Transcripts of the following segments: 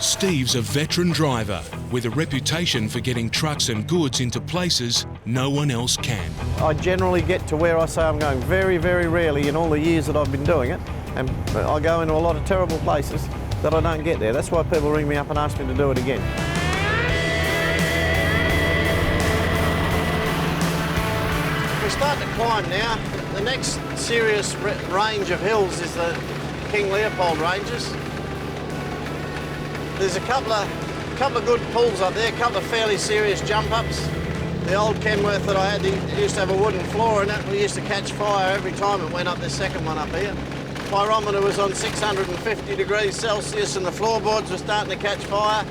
Steve's a veteran driver with a reputation for getting trucks and goods into places no one else can. I generally get to where I say I'm going very, very rarely in all the years that I've been doing it, and I go into a lot of terrible places that I don't get there. That's why people ring me up and ask me to do it again. We're starting to climb now. The next serious range of hills is the King Leopold Ranges. There's a couple of good pulls up there, a couple of fairly serious jump-ups. The old Kenworth that I had, it used to have a wooden floor in it. We used to catch fire every time it went up this second one up here. The pyrometer was on 650 degrees Celsius and the floorboards were starting to catch fire.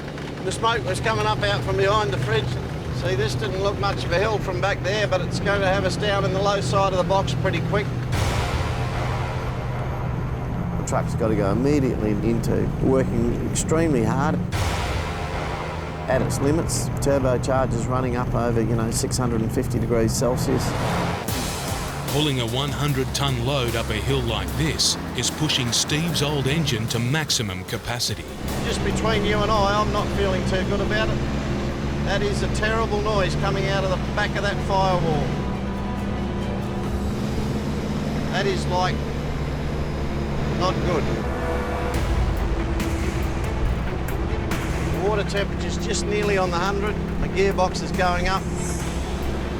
The smoke was coming up out from behind the fridge. See, this didn't look much of a hill from back there, but it's going to have us down in the low side of the box pretty quick. Truck's got to go immediately into working extremely hard at its limits. Turbochargers running up over, 650 degrees Celsius. Pulling a 100-ton load up a hill like this is pushing Steve's old engine to maximum capacity. Just between you and I'm not feeling too good about it. That is a terrible noise coming out of the back of that firewall. That is like not good. The water temperature's just nearly on the 100. The gearbox is going up.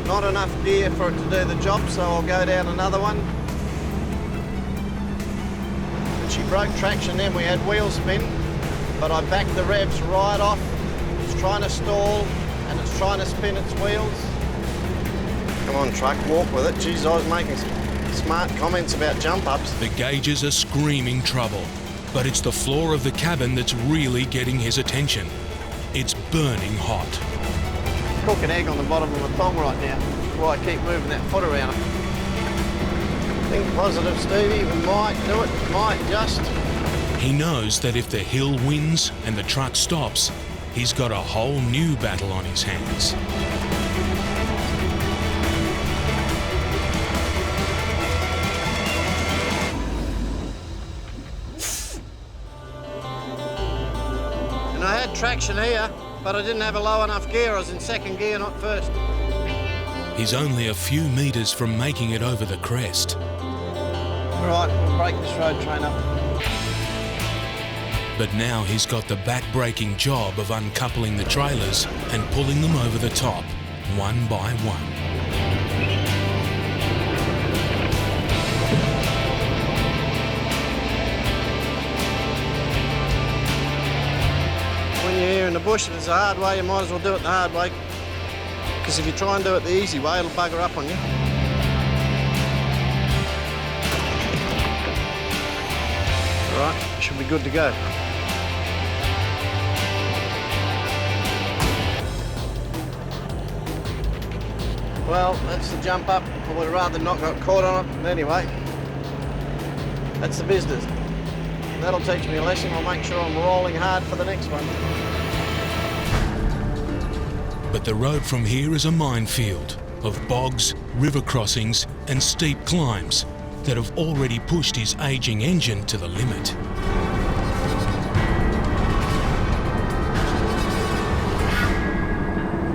Not enough gear for it to do the job, so I'll go down another one. And she broke traction then, we had wheel spin, but I backed the revs right off. It's trying to stall and it's trying to spin its wheels. Come on, truck, walk with it. Geez, I was making smart comments about jump-ups. The gauges are screaming trouble, but it's the floor of the cabin that's really getting his attention. It's burning hot. Cook an egg on the bottom of my thong right now. That's why I keep moving that foot around it. Think positive, Stevie. We might do it. Might just. He knows that if the hill wins and the truck stops, he's got a whole new battle on his hands. And I had traction here, but I didn't have a low enough gear. I was in second gear, not first. He's only a few metres from making it over the crest. All right, we'll break this road train up. But now he's got the back-breaking job of uncoupling the trailers and pulling them over the top, one by one. When you're here in the bush, if it's a hard way, you might as well do it the hard way. Because if you try and do it the easy way, it'll bugger up on you. All right, should be good to go. Well, that's the jump up. I would have rather not got caught on it, but anyway, that's the business. That'll teach me a lesson. I'll make sure I'm rolling hard for the next one. But the road from here is a minefield of bogs, river crossings and steep climbs that have already pushed his ageing engine to the limit.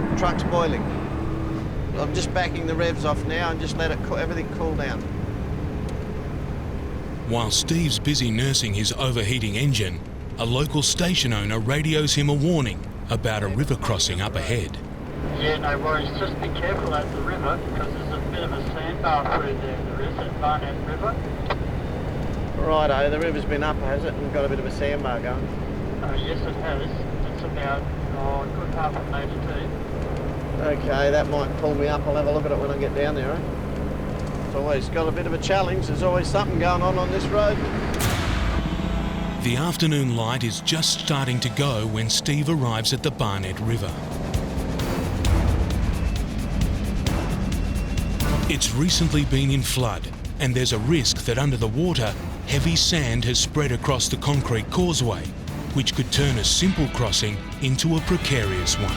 The truck's boiling. I'm just backing the revs off now and just let it everything cool down. While Steve's busy nursing his overheating engine, a local station owner radios him a warning about a river crossing up ahead. Yeah, no worries. Just be careful at the river because there's a bit of a sandbar through there is at Barnett River. Righto, the river's been up, has it, and got a bit of a sandbar going? Yes, it has. It's about a good half a metre deep. Okay, that might pull me up. I'll have a look at it when I get down there, eh? It's always got a bit of a challenge. There's always something going on this road. The afternoon light is just starting to go when Steve arrives at the Barnett River. It's recently been in flood, and there's a risk that under the water, heavy sand has spread across the concrete causeway, which could turn a simple crossing into a precarious one.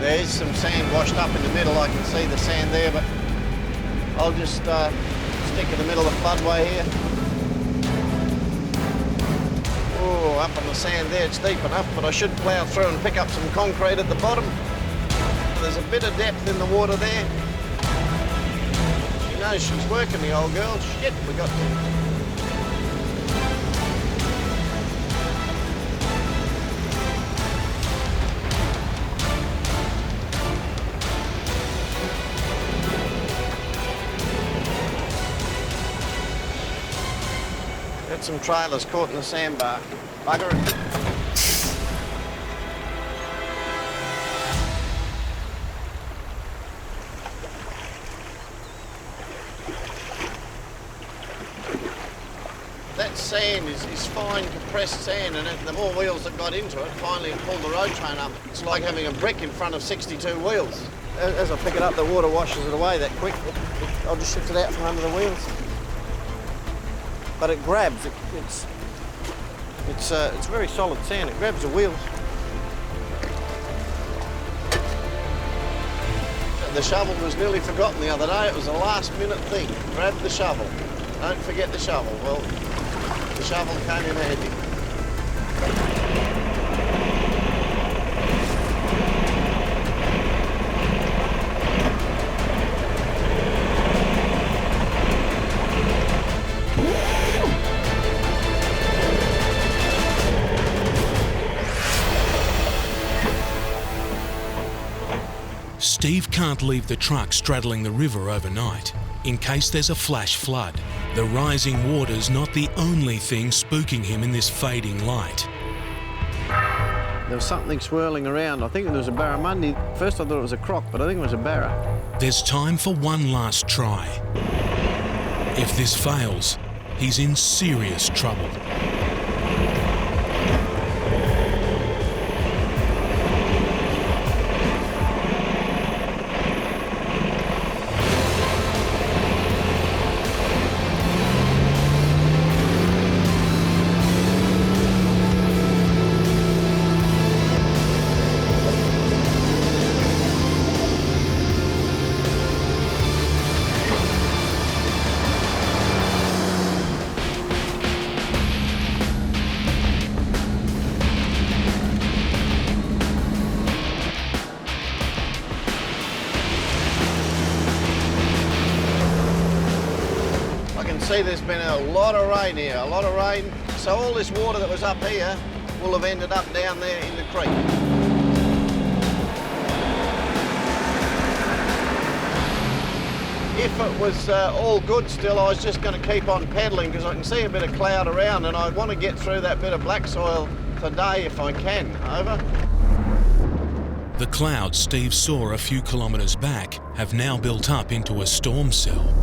There's some sand washed up in the middle. I can see the sand there, but I'll just stick in the middle of the floodway here. Oh, up on the sand there, it's deep enough, but I should plough through and pick up some concrete at the bottom. There's a bit of depth in the water there. She knows she's working, the old girl. Shit, we got to... Got some trailers caught in the sandbar. Bugger it. That sand is fine compressed sand, and the more wheels that got into it, finally it pulled the road train up. It's like having a brick in front of 62 wheels. As I pick it up, the water washes it away that quick. I'll just shift it out from under the wheels. But it grabs. It's very solid sand. It grabs the wheels. The shovel was nearly forgotten the other day. It was a last-minute thing. Grab the shovel. Don't forget the shovel. Well, the shovel came in handy. Steve can't leave the truck straddling the river overnight, in case there's a flash flood. The rising water's not the only thing spooking him in this fading light. There was something swirling around. I think there was a barramundi. First I thought it was a croc, but I think it was a barra. There's time for one last try. If this fails, he's in serious trouble. See, there's been a lot of rain here, a lot of rain. So all this water that was up here will have ended up down there in the creek. If it was all good still, I was just going to keep on pedalling because I can see a bit of cloud around and I want to get through that bit of black soil today if I can. Over. The clouds Steve saw a few kilometres back have now built up into a storm cell.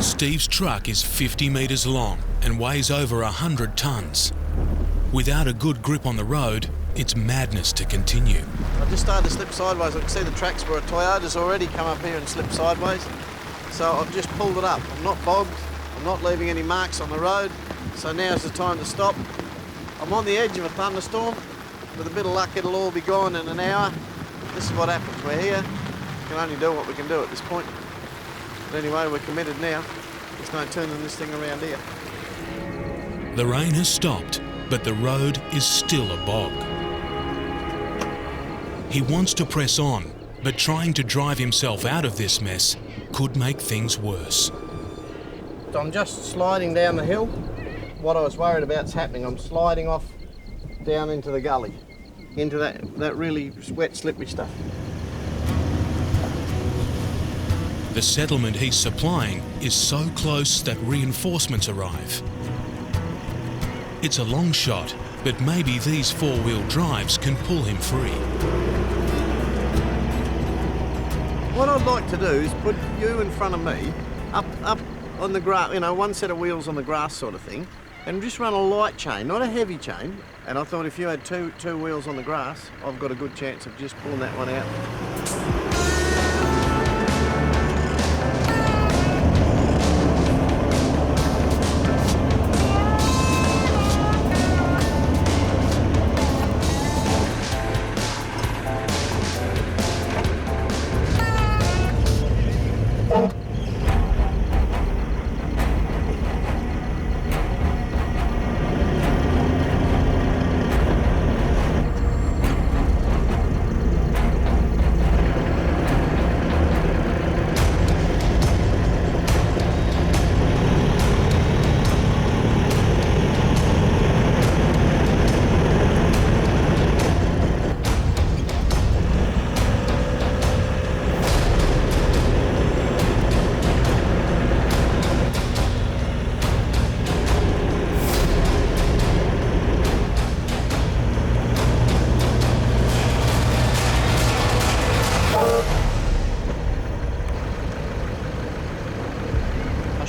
Steve's truck is 50 metres long and weighs over 100 tonnes. Without a good grip on the road, it's madness to continue. I just started to slip sideways. I can see the tracks where a Toyota's already come up here and slipped sideways. So I've just pulled it up. I'm not bogged. I'm not leaving any marks on the road. So now's the time to stop. I'm on the edge of a thunderstorm. With a bit of luck, it'll all be gone in an hour. This is what happens. We're here. We can only do what we can do at this point. But anyway, we're committed now. There's no turning this thing around here. The rain has stopped, but the road is still a bog. He wants to press on, but trying to drive himself out of this mess could make things worse. I'm just sliding down the hill. What I was worried about is happening. I'm sliding off down into the gully, into that really wet, slippery stuff. The settlement he's supplying is so close that reinforcements arrive. It's a long shot, but maybe these four-wheel drives can pull him free. What I'd like to do is put you in front of me, up on the grass, you know, one set of wheels on the grass sort of thing, and just run a light chain, not a heavy chain. And I thought if you had two wheels on the grass, I've got a good chance of just pulling that one out.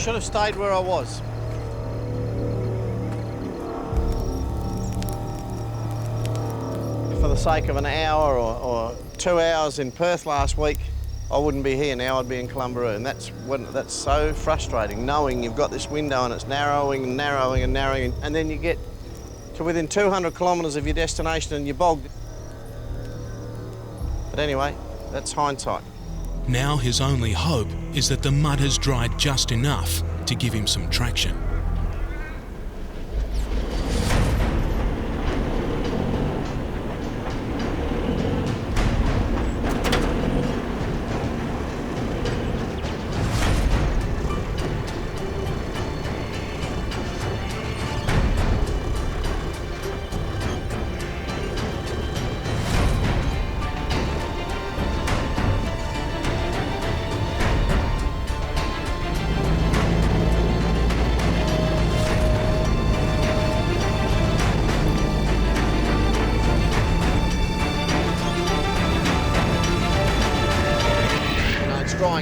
should have stayed where I was. For the sake of an hour or 2 hours in Perth last week, I wouldn't be here now, I'd be in Clumberoo. And that's so frustrating, knowing you've got this window and it's narrowing and narrowing and narrowing, and then you get to within 200 kilometres of your destination and you're bogged. But anyway, that's hindsight. Now his only hope is that the mud has dried just enough to give him some traction.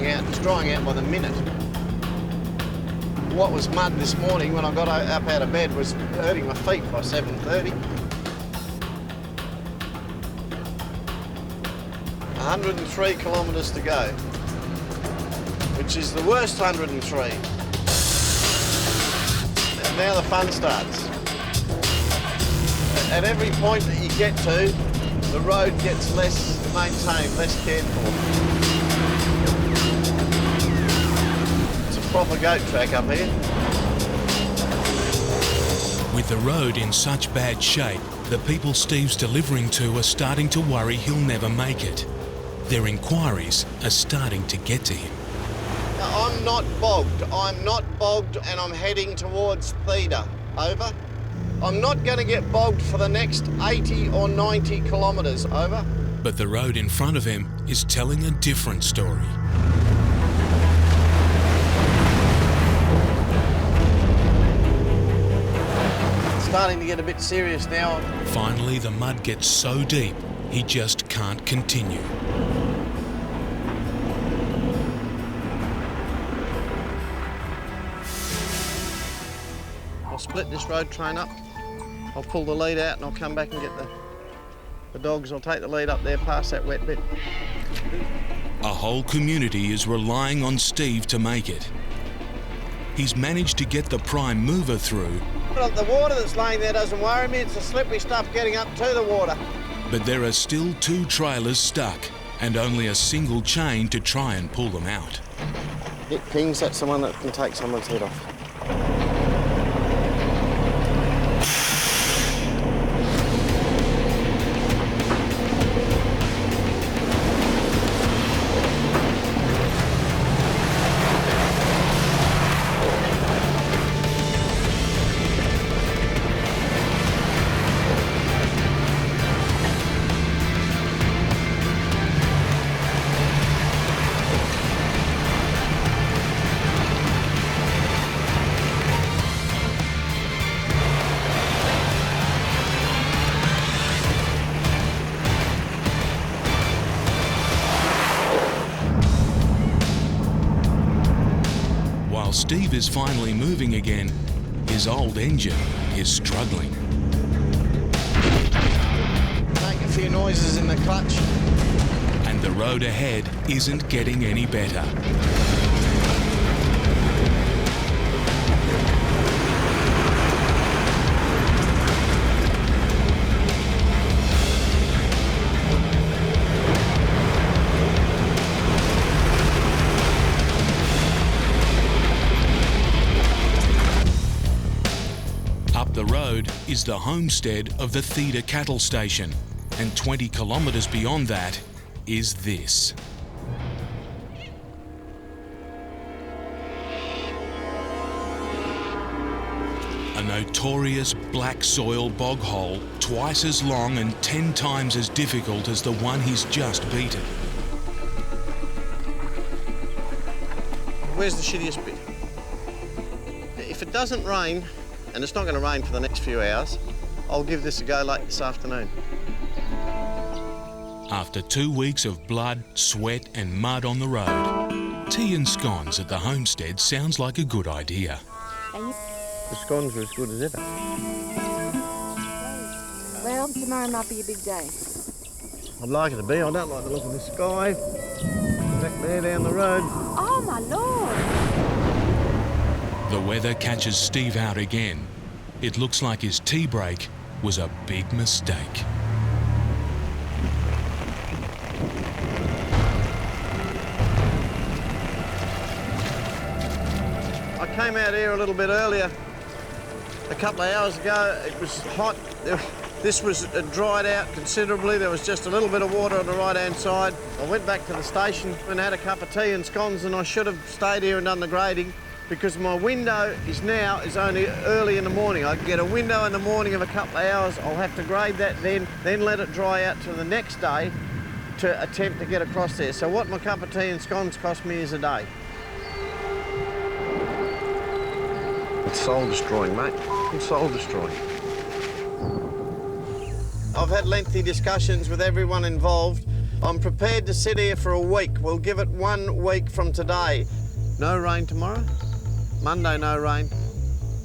It's drying out by the minute. What was mud this morning when I got up out of bed was hurting my feet by 7:30. 103 kilometres to go, which is the worst 103. And now the fun starts. At every point that you get to, the road gets less maintained, less cared for. Proper goat track up here. With the road in such bad shape, the people Steve's delivering to are starting to worry he'll never make it. Their inquiries are starting to get to him. Now, I'm not bogged and I'm heading towards Theda. Over. I'm not going to get bogged for the next 80 or 90 kilometres. Over. But the road in front of him is telling a different story. Starting to get a bit serious now. Finally, the mud gets so deep, he just can't continue. I'll split this road train up. I'll pull the lead out and I'll come back and get the dogs. I'll take the lead up there past that wet bit. A whole community is relying on Steve to make it. He's managed to get the prime mover through. The water that's laying there doesn't worry me. It's the slippery stuff getting up to the water. But there are still 2 trailers stuck and only a single chain to try and pull them out. Hit pings, that's the one that can take someone's head off. Steve is finally moving again, his old engine is struggling. Make a few noises in the clutch. And the road ahead isn't getting any better. The road is the homestead of the Theda cattle station, and 20 kilometres beyond that is this. A notorious black soil bog hole, twice as long and 10 times as difficult as the one he's just beaten. Where's the shittiest bit? If it doesn't rain, and it's not going to rain for the next few hours, I'll give this a go late this afternoon. After 2 weeks of blood, sweat and mud on the road, tea and scones at the homestead sounds like a good idea. The scones are as good as ever. Well, tomorrow might be a big day. I'd like it to be. I don't like the look of the sky. Back there down the road. Oh, my Lord! The weather catches Steve out again. It looks like his tea break was a big mistake. I came out here a little bit earlier, a couple of hours ago. It was hot. This was dried out considerably. There was just a little bit of water on the right-hand side. I went back to the station and had a cup of tea and scones, and I should have stayed here and done the grading because my window is only early in the morning. I can get a window in the morning of a couple of hours. I'll have to grade that then let it dry out to the next day to attempt to get across there. So what my cup of tea and scones cost me is a day. It's soul-destroying, mate. It's soul-destroying. I've had lengthy discussions with everyone involved. I'm prepared to sit here for a week. We'll give it 1 week from today. No rain tomorrow. Monday, no rain.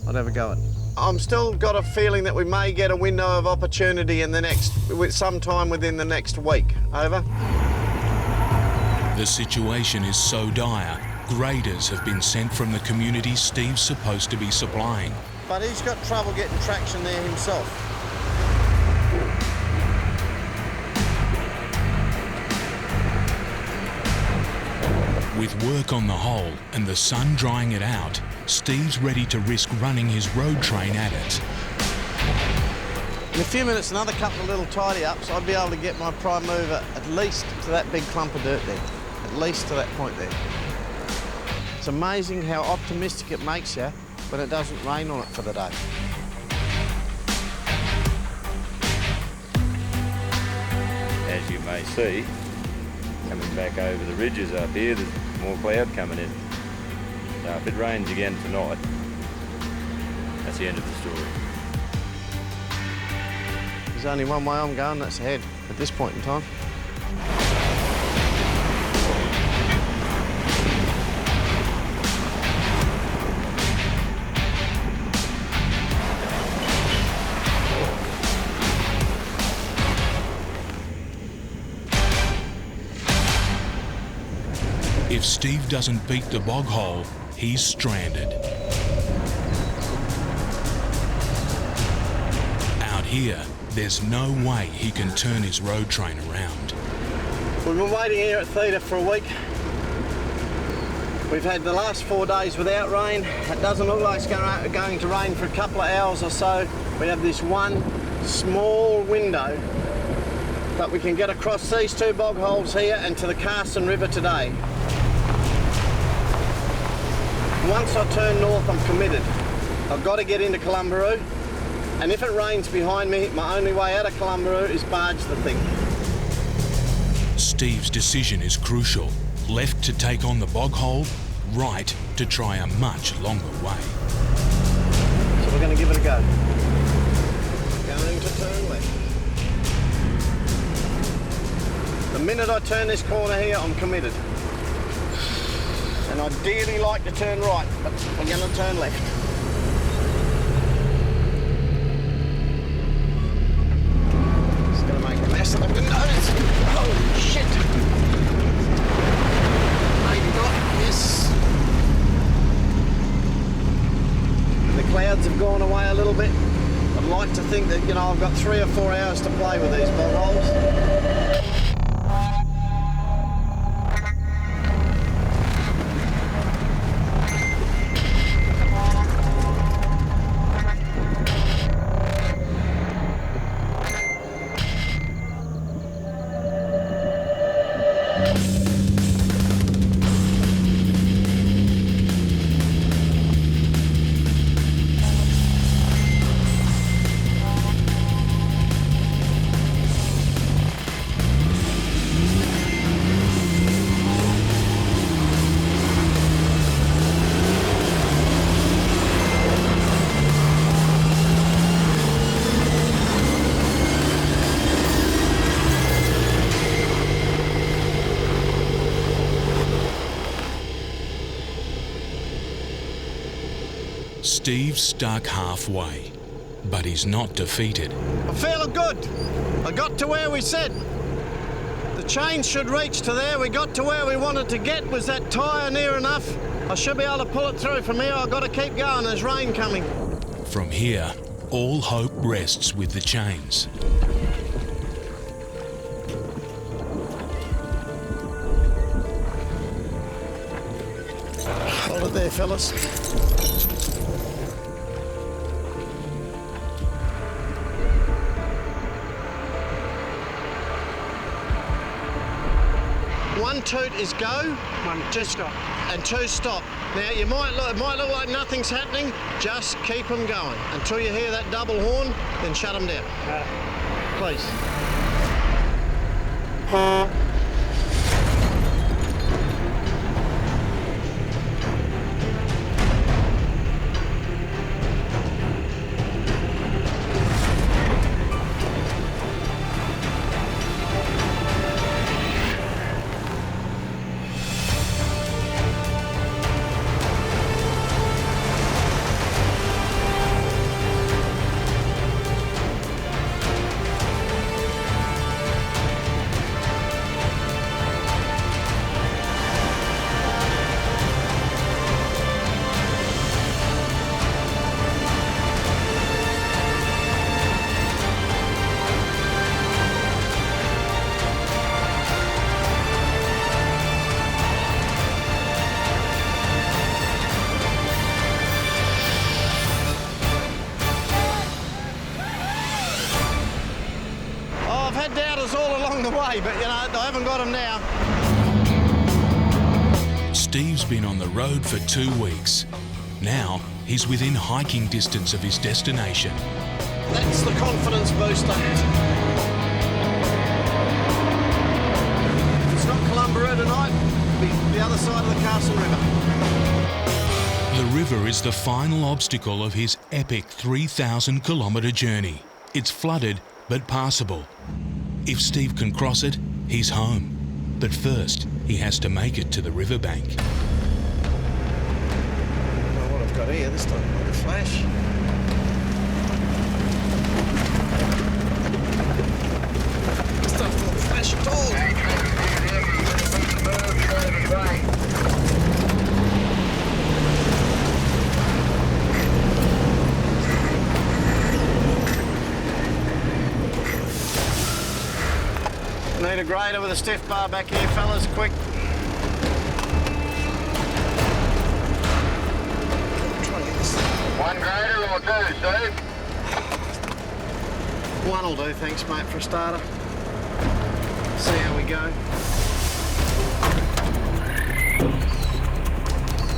I'd have a go at it. I'm still got a feeling that we may get a window of opportunity sometime within the next week. Over. The situation is so dire, graders have been sent from the community Steve's supposed to be supplying. But he's got trouble getting traction there himself. With work on the hole and the sun drying it out, Steve's ready to risk running his road train at it. In a few minutes, another couple of little tidy-ups, I'd be able to get my prime mover at least to that big clump of dirt there. At least to that point there. It's amazing how optimistic it makes you when it doesn't rain on it for the day. As you may see, coming back over the ridges up here, there's more cloud coming in. So if it rains again tonight, that's the end of the story. There's only one way I'm going, that's ahead at this point in time. If Steve doesn't beat the bog hole, he's stranded. Out here, there's no way he can turn his road train around. We've been waiting here at Theta for a week. We've had the last 4 days without rain. It doesn't look like it's going to rain for a couple of hours or so. We have this one small window that we can get across these 2 bog holes here and to the Carson River today. Once I turn north, I'm committed. I've got to get into Columbaroo, and if it rains behind me, my only way out of Columbaroo is barge the thing. Steve's decision is crucial. Left to take on the bog hole, right to try a much longer way. So we're going to give it a go. Going to turn left. The minute I turn this corner here, I'm committed. And I'd ideally like to turn right, but we're going to turn left. It's going to make a mess of the windows. Holy shit! Maybe not, yes. The clouds have gone away a little bit. I'd like to think that, I've got 3 or 4 hours to play with these bog holes. Steve's stuck halfway, but he's not defeated. I'm feeling good. I got to where we said. The chain should reach to there. We got to where we wanted to get. Was that tyre near enough? I should be able to pull it through from here. I've got to keep going. There's rain coming. From here, all hope rests with the chains. Hold it there, fellas. One toot is go. One, just stop. And two stop. Now it might look like nothing's happening. Just keep them going until you hear that double horn. Then shut them down. Please. But, I haven't got them now. Steve's been on the road for 2 weeks. Now, he's within hiking distance of his destination. That's the confidence booster. If it's not Columbaroo tonight, it'll be the other side of the Castle River. The river is the final obstacle of his epic 3,000-kilometre journey. It's flooded, but passable. If Steve can cross it, he's home. But first, he has to make it to the riverbank. I don't know what I've got here this time. Like a flash. Stuff don't flash at all. Need a grader with a stiff bar back here, fellas, quick. Try and get this. One grader or two, Steve? One'll do, thanks, mate, for a starter. See how we go.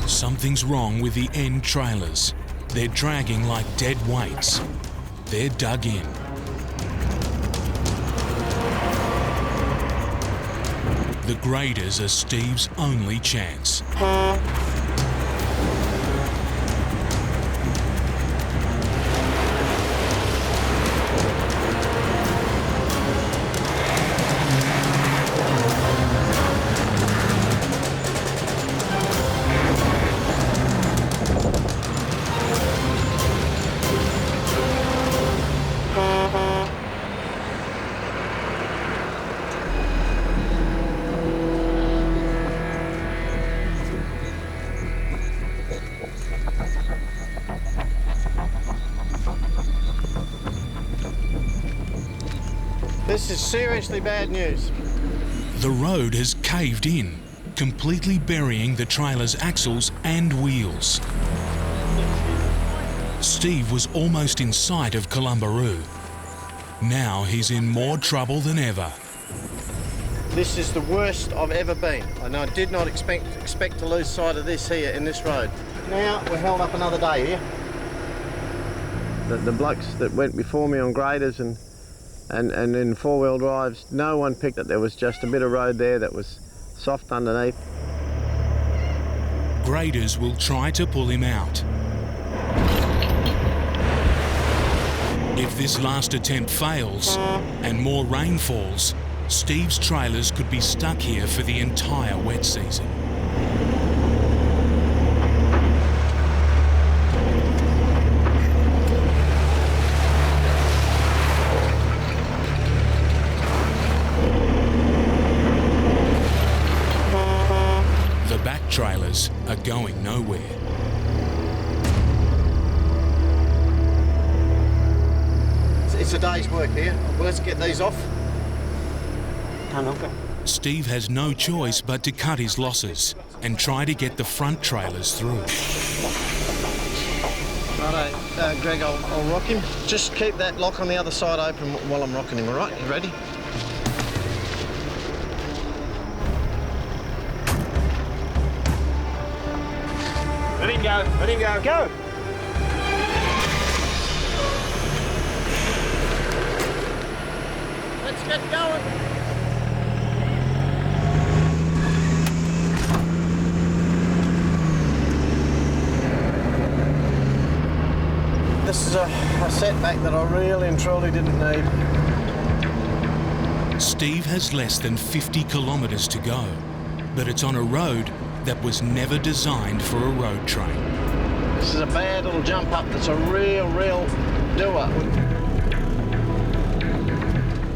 Something's wrong with the end trailers. They're dragging like dead weights. They're dug in. The graders are Steve's only chance. This is seriously bad news. The road has caved in, completely burying the trailer's axles and wheels. Steve was almost in sight of Columbaroo. Now he's in more trouble than ever. This is the worst I've ever been, and I did not expect to lose sight of this here in this road. Now we're held up another day here. The blokes that went before me on graders and in four-wheel drives, no one picked it. There was just a bit of road there that was soft underneath. Graders will try to pull him out. If this last attempt fails and more rain falls, Steve's trailers could be stuck here for the entire wet season. day's work here. Well, let's get these off. Steve has no choice but to cut his losses and try to get the front trailers through. Righto, Greg, I'll rock him. Just keep that lock on the other side open while I'm rocking him, all right? You ready? Let him go, let him go. Go! Let's get going. This is a setback that I really and truly didn't need. Steve has less than 50 kilometres to go, but it's on a road that was never designed for a road train. This is a bad little jump up that's a real doer.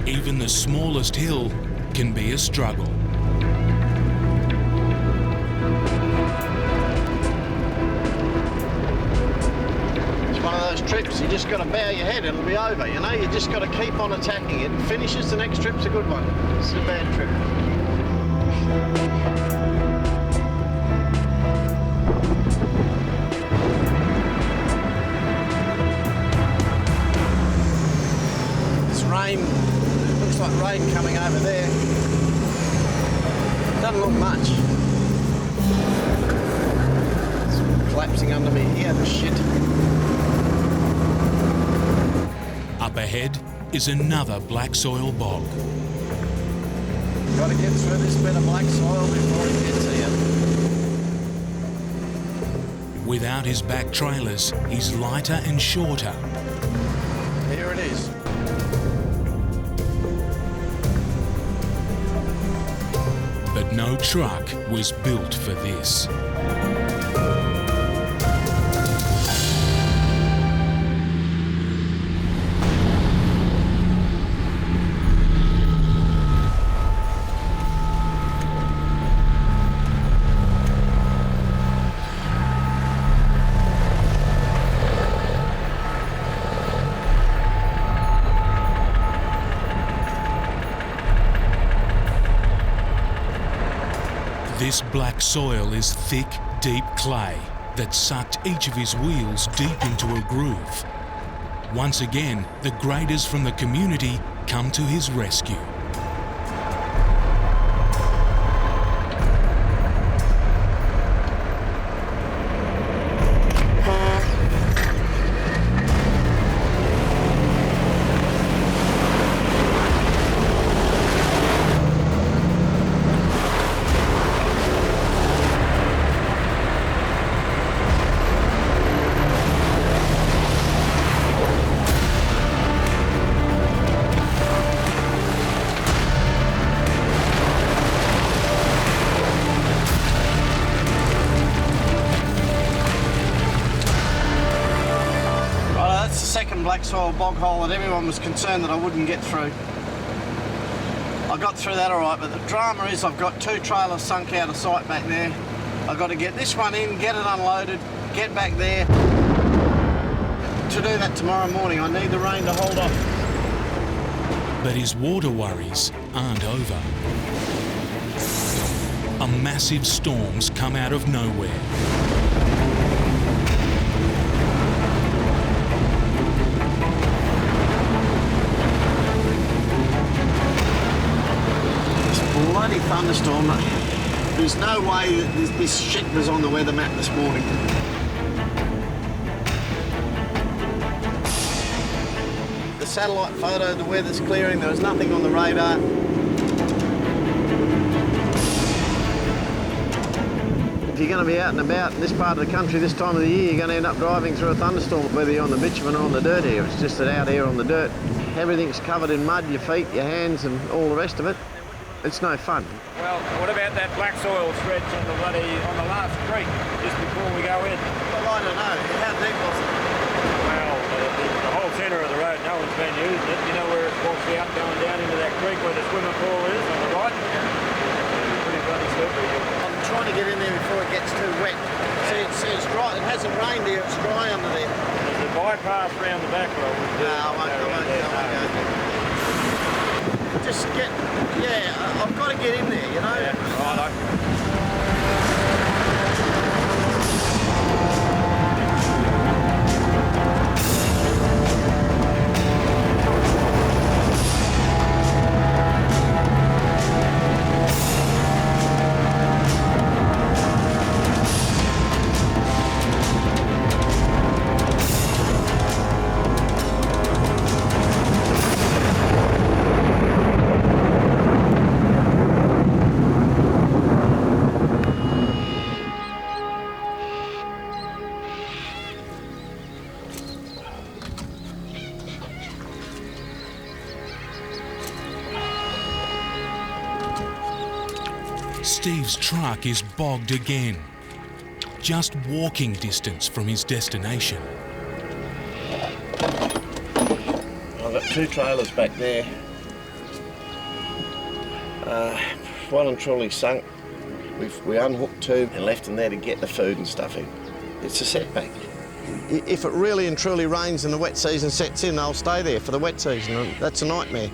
Even the smallest hill can be a struggle. It's one of those trips, you just got to bow your head, it'll be over, you know? You just got to keep on attacking it. Finishes, the next trip's a good one. This is a bad trip. Rain, it looks like rain coming over there. Doesn't look much. It's collapsing under me here, the shit. Up ahead is another black soil bog. Got to get through this bit of black soil before it gets here. Without his back trailers, he's lighter and shorter. Here it is. But no truck was built for this. This black soil is thick, deep clay that sucked each of his wheels deep into a groove. Once again, the graders from the community come to his rescue. Black soil bog hole that everyone was concerned that I wouldn't get through. I got through that all right, but the drama is I've got two trailers sunk out of sight back there. I've got to get this one in, get it unloaded, get back there. To do that tomorrow morning, I need the rain to hold off. But his water worries aren't over. A massive storm's come out of nowhere. Bloody thunderstorm. There's no way that this shit was on the weather map this morning. The satellite photo, the weather's clearing, there was nothing on the radar. If you're going to be out and about in this part of the country this time of the year, you're going to end up driving through a thunderstorm, whether you're on the bitumen or on the dirt here. It's just that out here on the dirt, everything's covered in mud, your feet, your hands and all the rest of it. It's no fun. Well, what about that black soil stretch on the last creek, just before we go in? Well, I don't know. How deep was it? Well, the whole centre of the road, no one's been using it. You know where it walks out going down into that creek where the swimming pool is on the right? Pretty bloody slippery. I'm trying to get in there before it gets too wet. See, it's dry. It hasn't rained here. It's dry under there. There's a bypass round the back road. No, I won't go. Just get, yeah, I've got to get in there, you know? Yeah, righto. Steve's truck is bogged again, just walking distance from his destination. I've got 2 trailers back there. Well and truly sunk. We unhooked 2 and left them there to get the food and stuff in. It's a setback. If it really and truly rains and the wet season sets in, they'll stay there for the wet season, and that's a nightmare.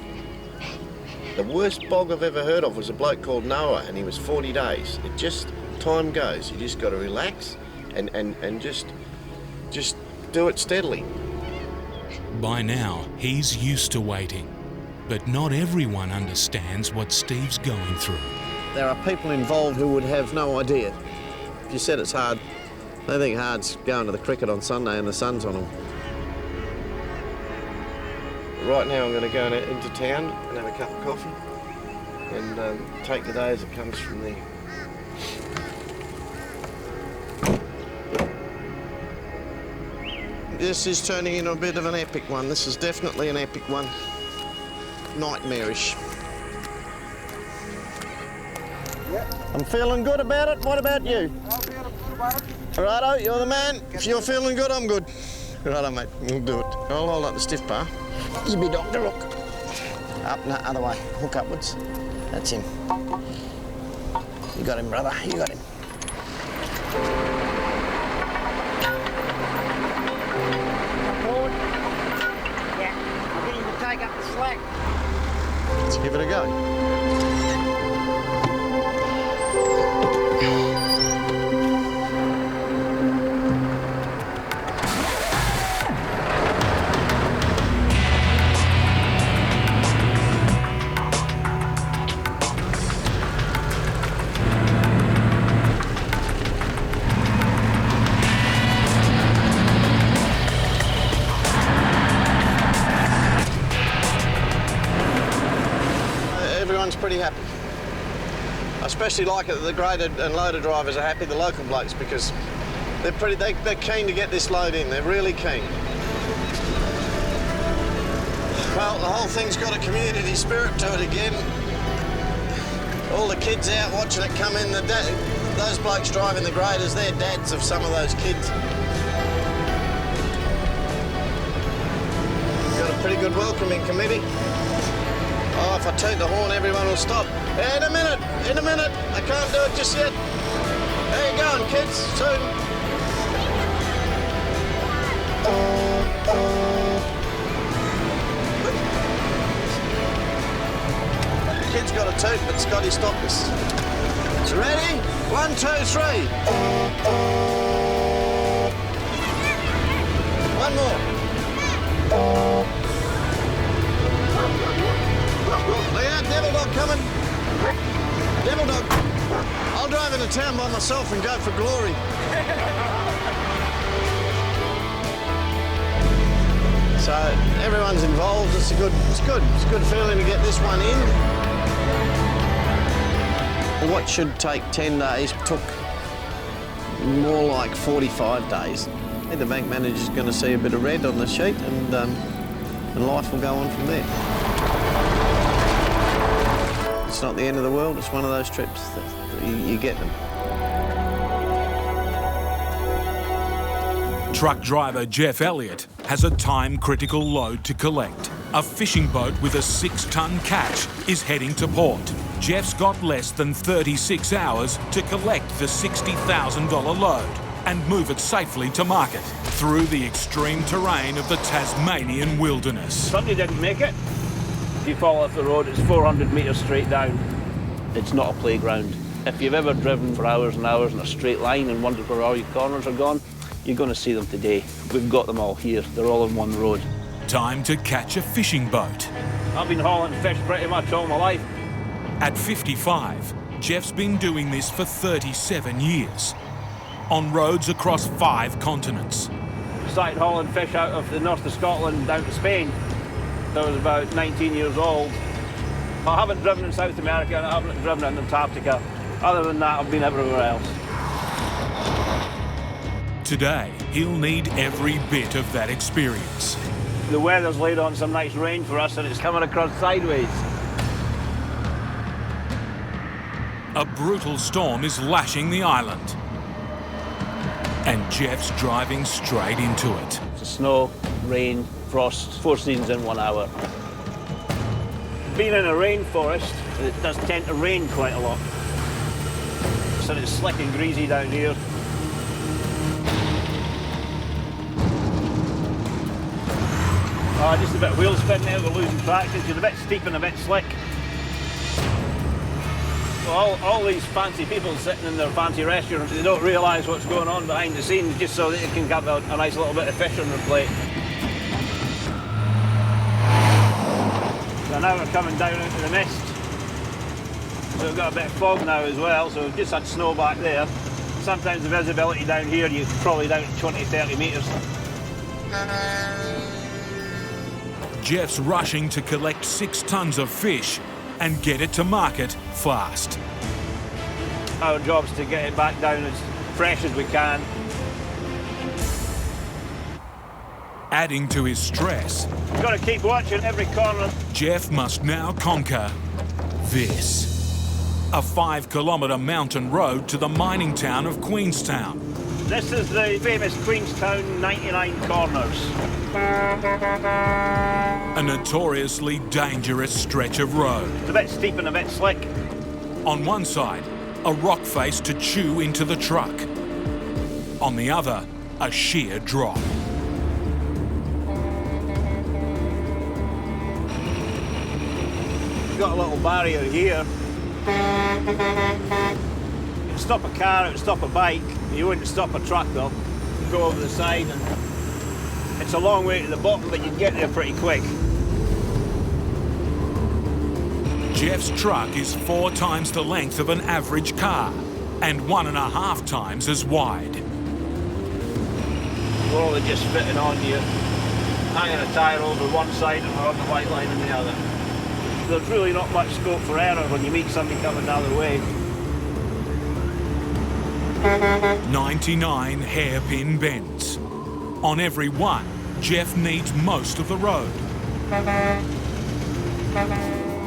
The worst bog I've ever heard of was a bloke called Noah, and he was 40 days. It just, time goes. You just got to relax and just do it steadily. By now, he's used to waiting, but not everyone understands what Steve's going through. There are people involved who would have no idea. If you said it's hard, they think hard's going to the cricket on Sunday and the sun's on them. Right now I'm going to go into town and have a cup of coffee and take the day as it comes from there. This is turning into a bit of an epic one. This is definitely an epic one. Nightmarish. Yep. I'm feeling good about it. What about you? I'm feeling good about it. Righto, you're the man. If you're feeling good, I'm good. Righto, mate. We'll do it. I'll hold up the stiff bar. You be doctor, look. Up, no, other way. Hook upwards. That's him. You got him, brother. You got him. Forward. Yeah. I'm getting to take up the slack. Let's give it a go. Everyone's pretty happy. I especially like it that the grader and loader drivers are happy, the local blokes, because they're keen to get this load in. They're really keen. Well, the whole thing's got a community spirit to it again. All the kids out watching it come in. Those blokes driving the graders, they're dads of some of those kids. Got a pretty good welcoming committee. Oh, if I toot the horn, everyone will stop. In a minute, I can't do it just yet. How you going, kids? Soon. The kid's got a toot, but Scotty stopped us. So ready? 1, 2, 3. One more. Look out, Devil Dog coming. Devil Dog. I'll drive into town by myself and go for glory. So everyone's involved. It's good. It's a good feeling to get this one in. What should take 10 days took more like 45 days. I think the bank manager's going to see a bit of red on the sheet, and life will go on from there. It's not the end of the world, it's one of those trips that you get them. Truck driver Jeff Elliott has a time-critical load to collect. A fishing boat with a 6-ton catch is heading to port. Jeff's got less than 36 hours to collect the $60,000 load. and move it safely to market through the extreme terrain of the Tasmanian wilderness. Somebody didn't make it. If you fall off the road, it's 400 metres straight down. It's not a playground. If you've ever driven for hours and hours in a straight line and wondered where all your corners are gone, you're going to see them today. We've got them all here. They're all on one road. Time to catch a fishing boat. I've been hauling fish pretty much all my life. At 55, Jeff's been doing this for 37 years, on roads across 5 continents. Started hauling fish out of the north of Scotland down to Spain. I was about 19 years old. I haven't driven in South America and I haven't driven in Antarctica. Other than that, I've been everywhere else. Today, he'll need every bit of that experience. The weather's laid on some nice rain for us and it's coming across sideways. A brutal storm is lashing the island. And Jeff's driving straight into it. It's snow, rain, frost, 4 seasons in 1 hour. Being in a rainforest, it does tend to rain quite a lot. So it's slick and greasy down here. Just a bit of wheel spin there, we're losing traction. It's a bit steep and a bit slick. So all these fancy people sitting in their fancy restaurants, they don't realise what's going on behind the scenes just so that they can have a nice little bit of fish on their plate. So now we're coming down into the mist. So we've got a bit of fog now as well, so we've just had snow back there. Sometimes the visibility down here, you're probably down to 20, 30 metres. Jeff's rushing to collect 6 tonnes of fish and get it to market fast. Our job's to get it back down as fresh as we can. Adding to his stress, You've got to keep watching every corner. Jeff must now conquer this. A 5-kilometre mountain road to the mining town of Queenstown. This is the famous Queenstown 99 corners. A notoriously dangerous stretch of road. It's a bit steep and a bit slick. On one side, a rock face to chew into the truck. On the other, a sheer drop. We've got a little barrier here. It would stop a car, it would stop a bike. You wouldn't stop a truck though. You'd go over the side and it's a long way to the bottom, but you'd get there pretty quick. Jeff's truck is 4 times the length of an average car and 1.5 times as wide. We're only just fitting on you, hanging a tyre over one side and we're on the white line on the other. There's really not much scope for error when you meet somebody coming the other way. 99 hairpin bends. On every one, Jeff needs most of the road.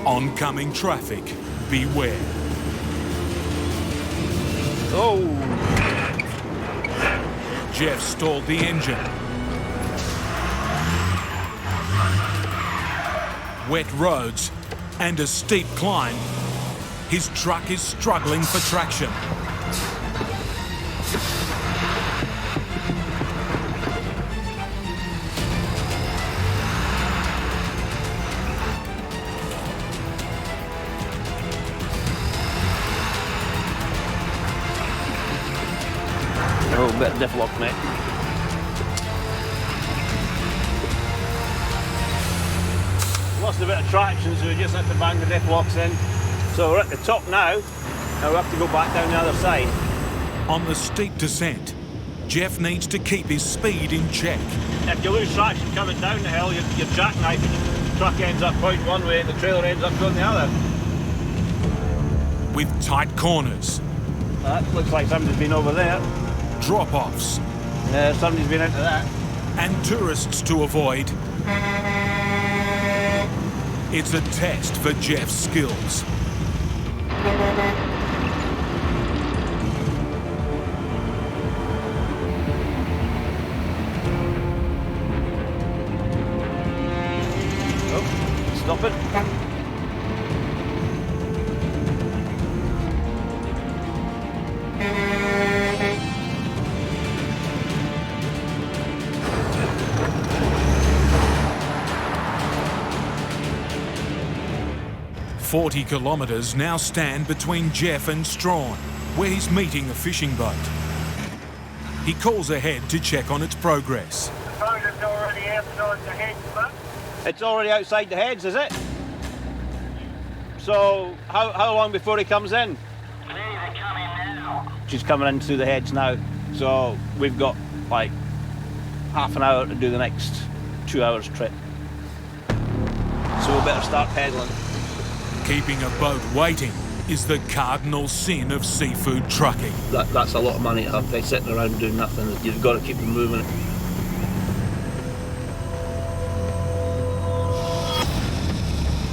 Oncoming traffic, beware. Oh! Jeff stalled the engine. Wet roads and a steep climb. His truck is struggling for traction. A little bit of diff lock, mate. Lost a bit of traction, so we just had to bang the diff locks in. So we're at the top now, and we have to go back down the other side. On the steep descent, Jeff needs to keep his speed in check. If you lose traction coming down the hill, you're jackknifing. The truck ends up pointing one way and the trailer ends up going the other. With tight corners, That looks like somebody's been over there. drop-offs, Yeah, somebody's been into that. and tourists to avoid. It's a test for Jeff's skills. Oh, stop it. 40 kilometres now stand between Jeff and Strawn, where he's meeting a fishing boat. He calls ahead to check on its progress. The boat is already outside the heads, mate. It's already outside the heads, is it? So, how long before he comes in? They're coming now. She's coming in through the heads now. So, we've got, like, half an hour to do the next 2 hours trip. So we better start pedaling. Keeping a boat waiting is the cardinal sin of seafood trucking. That's a lot of money to have. They sitting around doing nothing. You've got to keep them moving.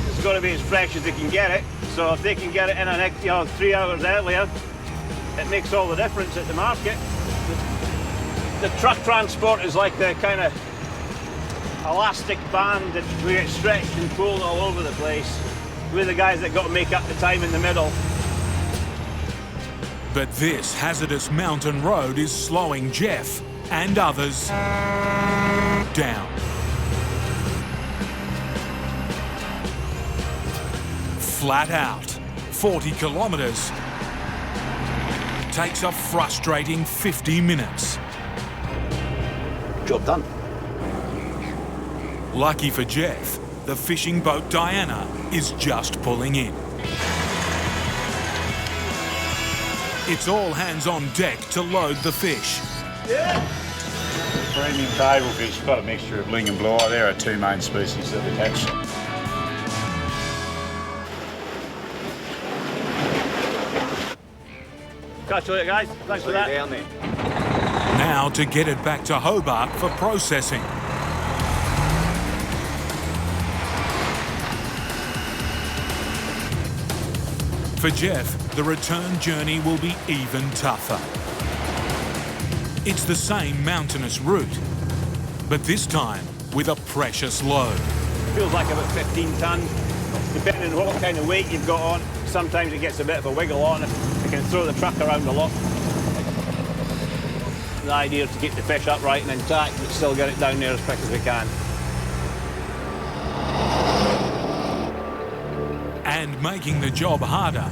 It's got to be as fresh as they can get it. So if they can get it in 3 hours earlier, it makes all the difference at the market. The truck transport is like the kind of elastic band that we get stretched and pulled all over the place. We're the guys that got to make up the time in the middle. But this hazardous mountain road is slowing Jeff and others down. Flat out, 40 kilometres takes a frustrating 50 minutes. Job done. Lucky for Jeff, the fishing boat Diana is just pulling in. It's all hands on deck to load the fish. Premium table fish, got a mixture of ling and blue eye. There are two main species that we catch. Catch you later, guys. Thanks for that. Down there. Now to get it back to Hobart for processing. For Jeff, the return journey will be even tougher. It's the same mountainous route, but this time with a precious load. Feels like about 15 tonne. Depending on what kind of weight you've got on, sometimes it gets a bit of a wiggle on it. You can throw the truck around a lot. The idea is to keep the fish upright and intact, but still get it down there as quick as we can. And making the job harder,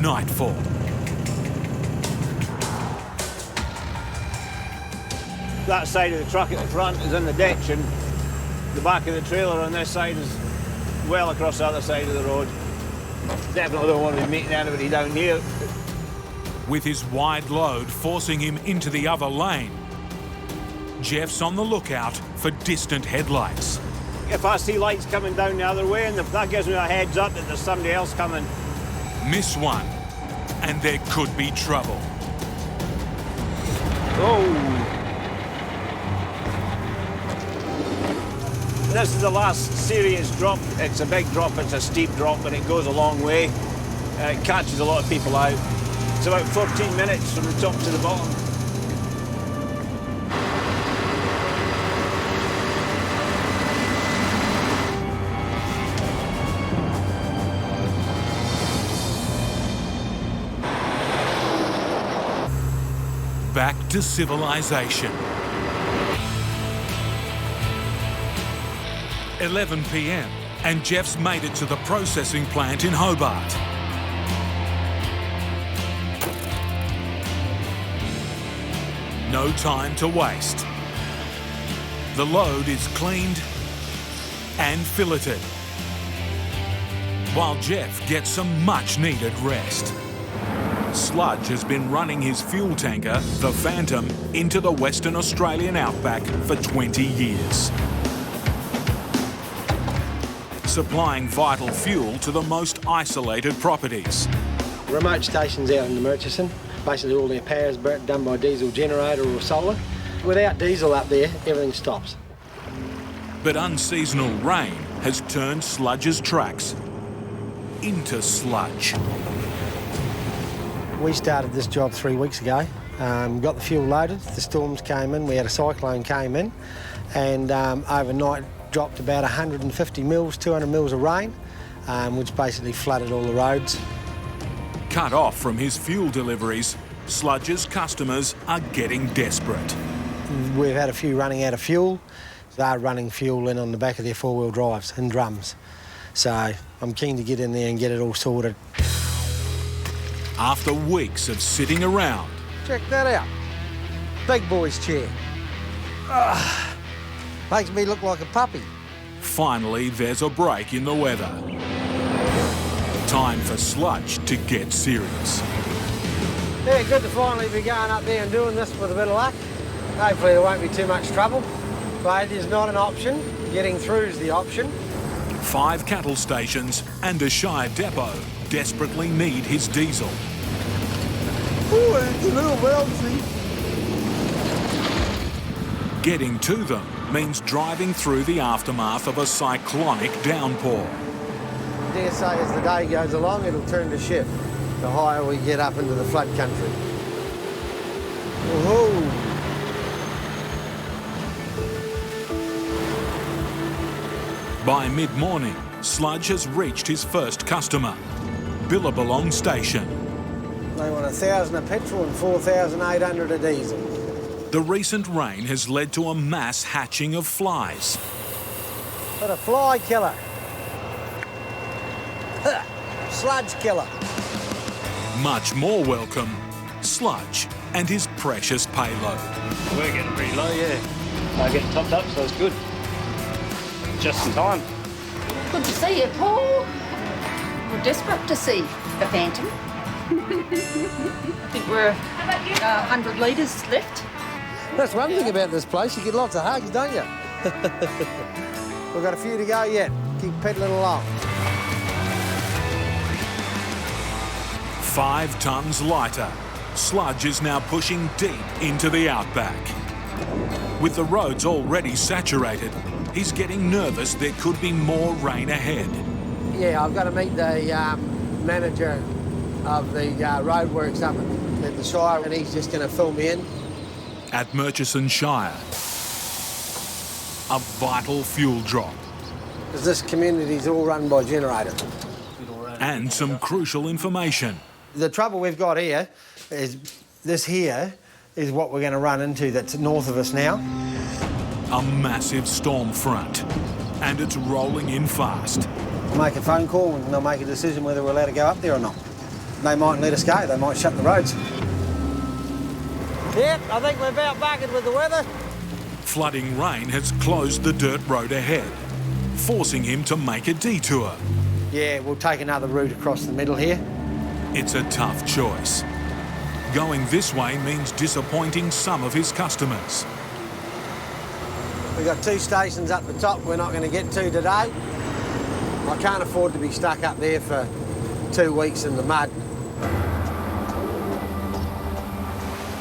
nightfall. That side of the truck at the front is in the ditch, and the back of the trailer on this side is well across the other side of the road. Definitely don't want to be meeting anybody down here. With his wide load forcing him into the other lane, Jeff's on the lookout for distant headlights. If I see lights coming down the other way, and that gives me a heads up that there's somebody else coming. Miss one, and there could be trouble. Oh! This is the last serious drop. It's a big drop, it's a steep drop, and it goes a long way. It catches a lot of people out. It's about 14 minutes from the top to the bottom. Back to civilization. 11 p.m. and Jeff's made it to the processing plant in Hobart. No time to waste. The load is cleaned and filleted, while Jeff gets some much-needed rest. Sludge has been running his fuel tanker, the Phantom, into the Western Australian outback for 20 years. Supplying vital fuel to the most isolated properties. Remote stations out in the Murchison. Basically all their power is done by diesel generator or solar. Without diesel up there, everything stops. But unseasonal rain has turned Sludge's tracks into sludge. We started this job 3 weeks ago. Got the fuel loaded, the storms came in, we had a cyclone came in, and overnight dropped about 150 mils, 200 mils of rain, which basically flooded all the roads. Cut off from his fuel deliveries, Sludge's customers are getting desperate. We've had a few running out of fuel. They're running fuel in on the back of their four-wheel drives in drums. So I'm keen to get in there and get it all sorted. After weeks of sitting around, Check that out. Big boy's chair. Makes me look like a puppy. finally there's a break in the weather. Time for Sludge to get serious. Yeah, good to finally be going up there and doing this with a bit of luck. Hopefully there won't be too much trouble. Failure is not an option. Getting through is the option. 5 cattle stations and a Shire depot desperately need his diesel. Ooh, it's a little bouncy. Getting to them means driving through the aftermath of a cyclonic downpour. I dare say as the day goes along, it'll turn to shit the higher we get up into the flood country. Woohoo! By mid-morning, Sludge has reached his first customer, Billabong Station. They want 1,000 of petrol and 4,800 of diesel. The recent rain has led to a mass hatching of flies. But a fly killer. Sludge killer. Much more welcome, Sludge and his precious payload. We're getting pretty low, yeah. I get topped up, so it's good. Just in time. Good to see you, Paul. We're desperate to see the Phantom. I think we're 100 litres left. That's one thing about this place, you get lots of hugs, don't you? We've got a few to go yet. Keep peddling along. 5 tonnes lighter, Sludge is now pushing deep into the Outback. With the roads already saturated, he's getting nervous there could be more rain ahead. Yeah, I've got to meet the manager of the roadworks up at the Shire, and he's just going to fill me in. At Murchison Shire, a vital fuel drop. Because this community's all run by generator. And some crucial information. The trouble we've got here is this here is what we're going to run into that's north of us now. A massive storm front, and it's rolling in fast. We'll make a phone call and they'll make a decision whether we're allowed to go up there or not. They mightn't let us go, they might shut the roads. Yep, I think we're about bucketed with the weather. Flooding rain has closed the dirt road ahead, forcing him to make a detour. Yeah, we'll take another route across the middle here. It's a tough choice. Going this way means disappointing some of his customers. We've got 2 stations up the top we're not going to get to today. I can't afford to be stuck up there for 2 weeks in the mud.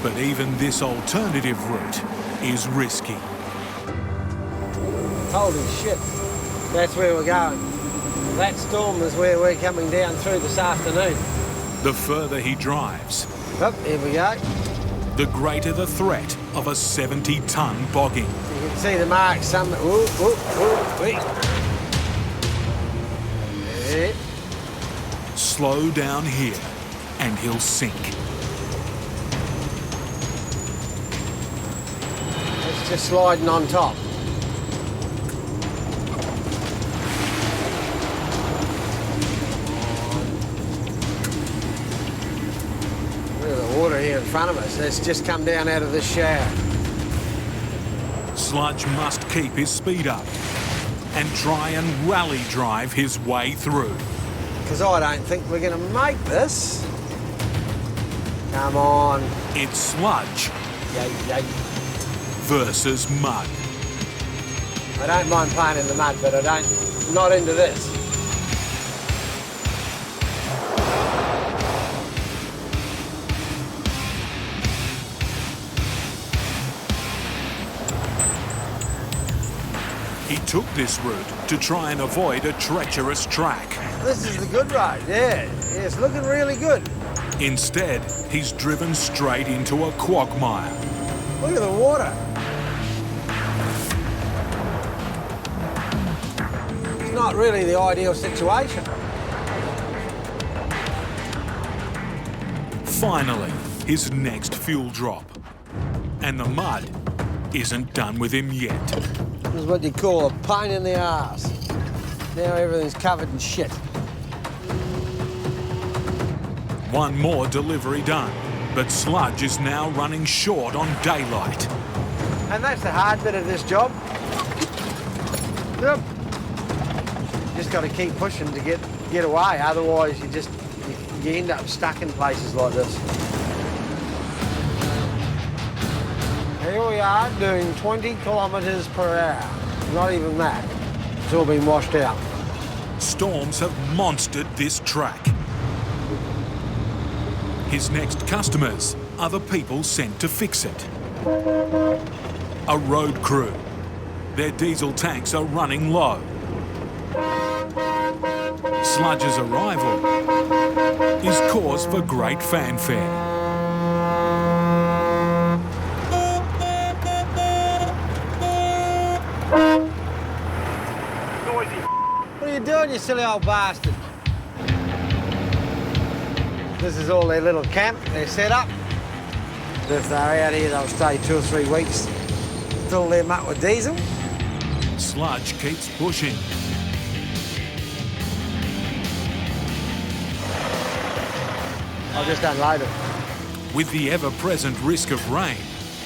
But even this alternative route is risky. Holy shit, that's where we're going. That storm is where we're coming down through this afternoon. The further he drives, Oh, here we go. the greater the threat of a 70-tonne bogging. You can see the marks somewhere. Ooh, ooh, ooh, wait. Yeah. Slow down here and he'll sink. It's just sliding on top. Look at the water here in front of us. It's just come down out of this shower. Sludge must keep his speed up and try and rally drive his way through. Because I don't think we're going to make this. Come on. It's Sludge Yay, yay. versus mud. I don't mind playing in the mud, but I'm not into this. He took this route to try and avoid a treacherous track. This is the good road, yeah. It's looking really good. Instead, he's driven straight into a quagmire. Look at the water. It's not really the ideal situation. Finally, his next fuel drop. And the mud isn't done with him yet. This is what you call a pain in the arse. Now everything's covered in shit. One more delivery done, but sludge is now running short on daylight. And that's the hard bit of this job. Yep. Just got to keep pushing to get away, otherwise you end up stuck in places like this. Here we are doing 20 kilometres per hour. Not even that. It's all been washed out. Storms have monstered this track. His next customers are the people sent to fix it. A road crew. Their diesel tanks are running low. Sludge's arrival is cause for great fanfare. What are you doing, you silly old bastard? This is all their little camp, their setup. If they're out here, they'll stay 2 or 3 weeks, fill them up with diesel. Sludge keeps pushing. I'll just unload it. With the ever-present risk of rain,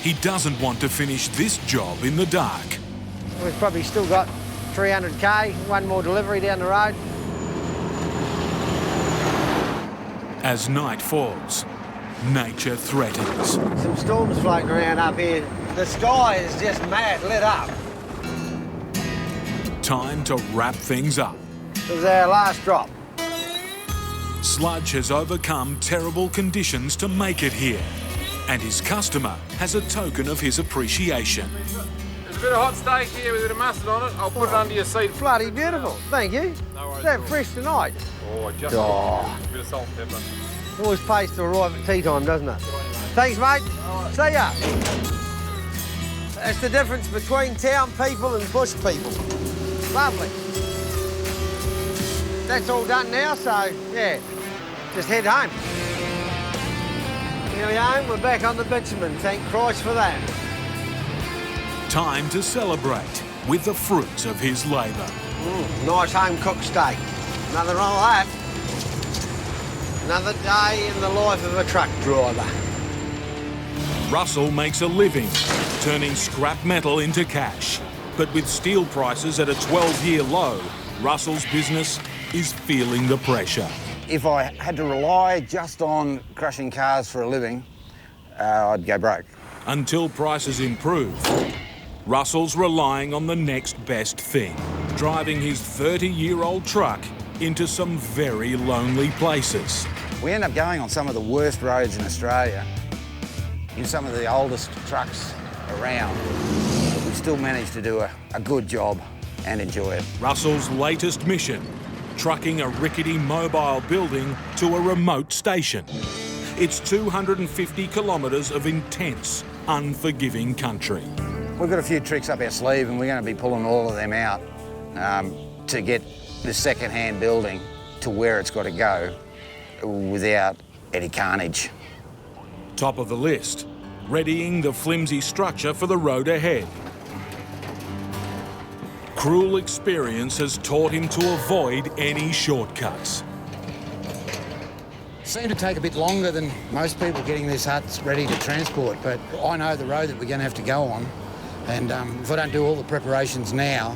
he doesn't want to finish this job in the dark. We've probably still got 300k, one more delivery down the road. As night falls, nature threatens. Some storms floating around up here. The sky is just mad, lit up. Time to wrap things up. This is our last drop. Sludge has overcome terrible conditions to make it here, and his customer has a token of his appreciation. There's a bit of hot steak here with a bit of mustard on it. I'll put it under your seat. Bloody beautiful. Thank you. No worries. Is that fresh tonight? Oh, just Oh. a bit of salt and pepper. Always pays to arrive at tea time, doesn't it? Thanks, mate. See ya. That's the difference between town people and bush people. Lovely. That's all done now, so, yeah, just head home. Nearly home, we're back on the bitumen. Thank Christ for that. Time to celebrate with the fruits of his labour. Nice home-cooked steak. Nothing wrong with that. Another day in the life of a truck driver. Russell makes a living, turning scrap metal into cash. But with steel prices at a 12-year low, Russell's business is feeling the pressure. If I had to rely just on crushing cars for a living, I'd go broke. Until prices improve, Russell's relying on the next best thing, driving his 30-year-old truck into some very lonely places. We end up going on some of the worst roads in Australia, in some of the oldest trucks around. But we still manage to do a good job and enjoy it. Russell's latest mission, trucking a rickety mobile building to a remote station. It's 250 kilometres of intense, unforgiving country. We've got a few tricks up our sleeve and we're going to be pulling all of them out to get the second-hand building to where it's got to go without any carnage. Top of the list, readying the flimsy structure for the road ahead. Cruel experience has taught him to avoid any shortcuts. It seemed to take a bit longer than most people getting these huts ready to transport, but I know the road that we're going to have to go on, and if I don't do all the preparations now,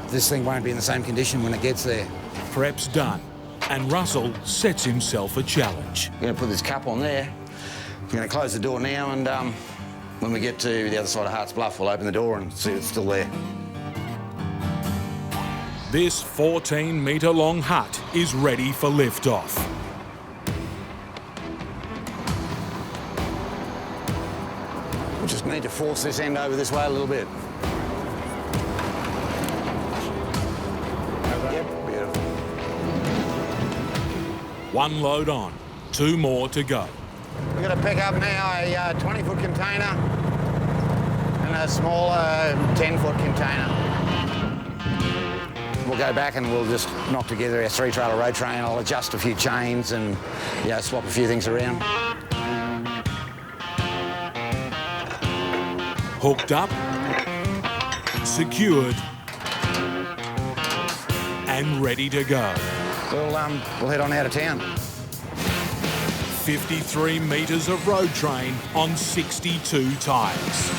this thing won't be in the same condition when it gets there. Prep's done, and Russell sets himself a challenge. We're going to put this cup on there. We're going to close the door now, and when we get to the other side of Hart's Bluff, we'll open the door and see it's still there. This 14-metre-long hut is ready for liftoff. We just need to force this end over this way a little bit. Yep, beautiful. One load on, 2 more to go. We're going to pick up now a 20-foot container and a smaller 10-foot container. We'll go back and we'll just knock together our 3-trailer road train. I'll adjust a few chains and swap a few things around. Hooked up, secured, and and ready to go. We'll head on out of town. 53 metres of road train on 62 tyres.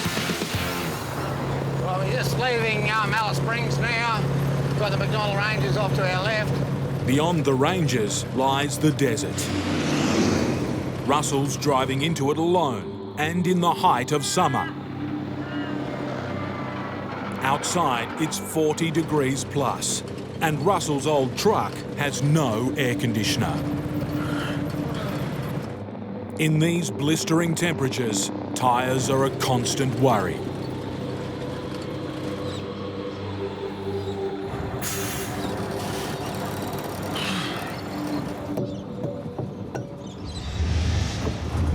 Well, we're just leaving Alice Springs now. Got the McDonnell Ranges off to our left. Beyond the ranges lies the desert. Russell's driving into it alone and in the height of summer. Outside, it's 40 degrees plus, and Russell's old truck has no air conditioner. In these blistering temperatures, tyres are a constant worry.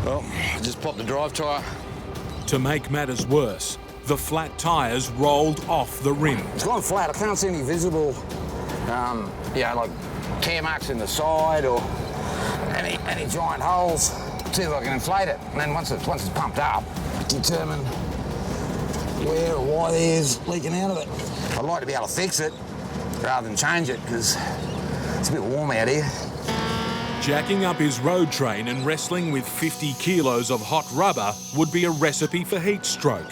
Well, just popped the drive tyre. To make matters worse, the flat tyres rolled off the rim. It's gone flat. I can't see any visible, like tear marks in the side or any giant holes. See if I can inflate it. And then once it's pumped up, determine where or why there's leaking out of it. I'd like to be able to fix it rather than change it because it's a bit warm out here. Jacking up his road train and wrestling with 50 kilos of hot rubber would be a recipe for heat stroke.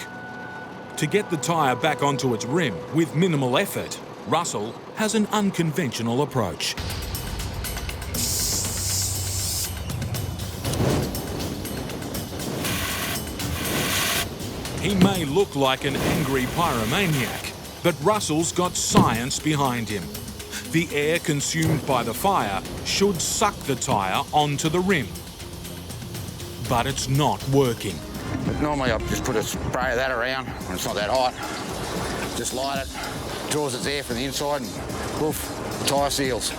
To get the tyre back onto its rim with minimal effort, Russell has an unconventional approach. He may look like an angry pyromaniac, but Russell's got science behind him. The air consumed by the fire should suck the tyre onto the rim. But it's not working. But normally I just put a spray of that around when it's not that hot. Just light it, draws its air from the inside and poof, the tyre seals.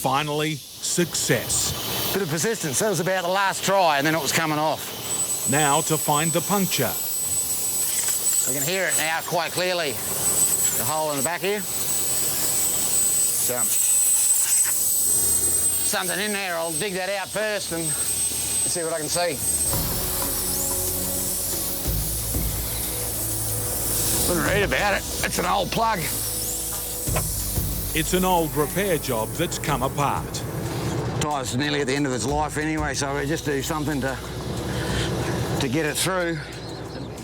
Finally, success. Bit of persistence. That was about the last try and then it was coming off. Now to find the puncture. I can hear it now quite clearly. The hole in the back here. Something in there. I'll dig that out first and see what I can see. Wouldn't read about it. It's an old plug. It's an old repair job that's come apart. Tyre's nearly at the end of its life anyway, so we just do something to get it through.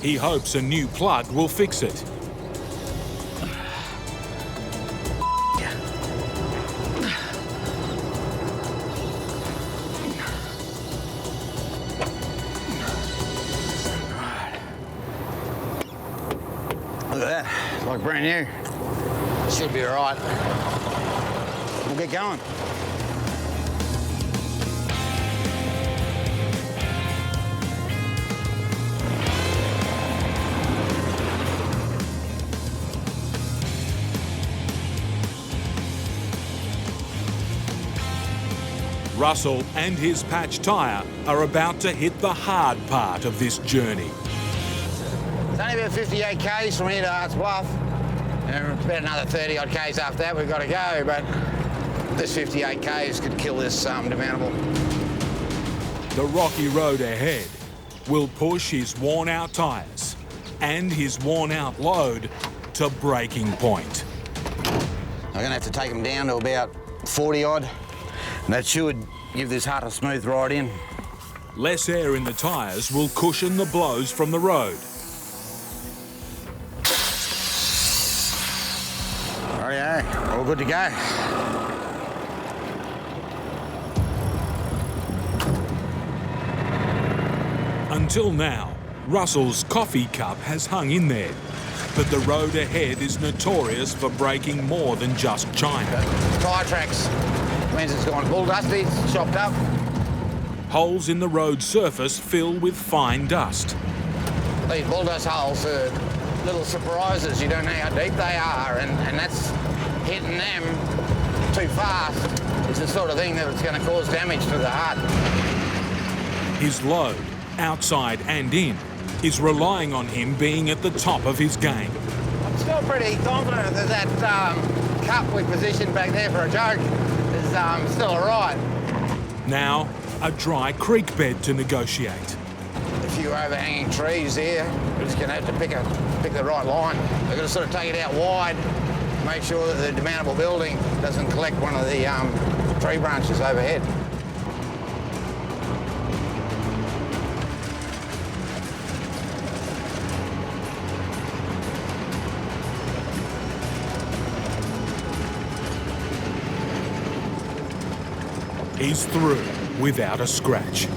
He hopes a new plug will fix it. Look at that, like brand new. Should be all right. We'll get going. Russell and his patch tyre are about to hit the hard part of this journey. It's only about 58 k's from here to Arts Bluff. And about another 30 odd k's after that we've got to go, but this 58 k's could kill this demountable. The rocky road ahead will push his worn-out tyres and his worn-out load to breaking point. I'm going to have to take them down to about 40 odd, and that should give this hut a smooth ride in. Less air in the tyres will cushion the blows from the road. Rightio, all good to go. Until now, Russell's coffee cup has hung in there, but the road ahead is notorious for breaking more than just china. Tyre tracks means it's gone full dusty, it's chopped up. Holes in the road surface fill with fine dust. These bull dust holes are little surprises. You don't know how deep they are, and that's hitting them too fast. It's the sort of thing that's going to cause damage to the hut. His load, outside and in, is relying on him being at the top of his game. I'm still pretty confident that that cup we positioned back there for a joke is still all right. Now, a dry creek bed to negotiate. A few overhanging trees here. We're just going to have to pick the right line. We've got to sort of take it out wide, make sure that the demountable building doesn't collect one of the tree branches overhead. He's through without a scratch.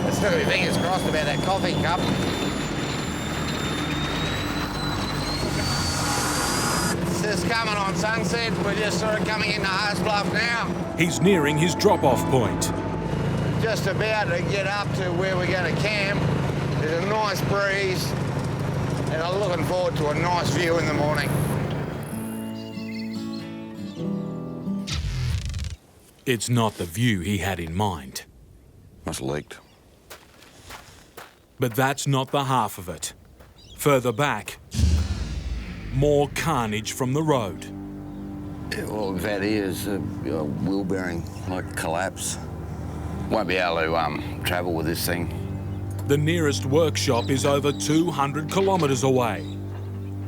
Let's got to be fingers crossed about that coffee cup. It's just coming on sunset. We're just sort of coming into Haas Bluff now. He's nearing his drop-off point. Just about to get up to where we're going to camp. There's a nice breeze, and I'm looking forward to a nice view in the morning. It's not the view he had in mind. Must have leaked. But that's not the half of it. Further back, more carnage from the road. Yeah, all we've had here is a wheel bearing, like collapse. Won't be able to travel with this thing. The nearest workshop is over 200 kilometres away.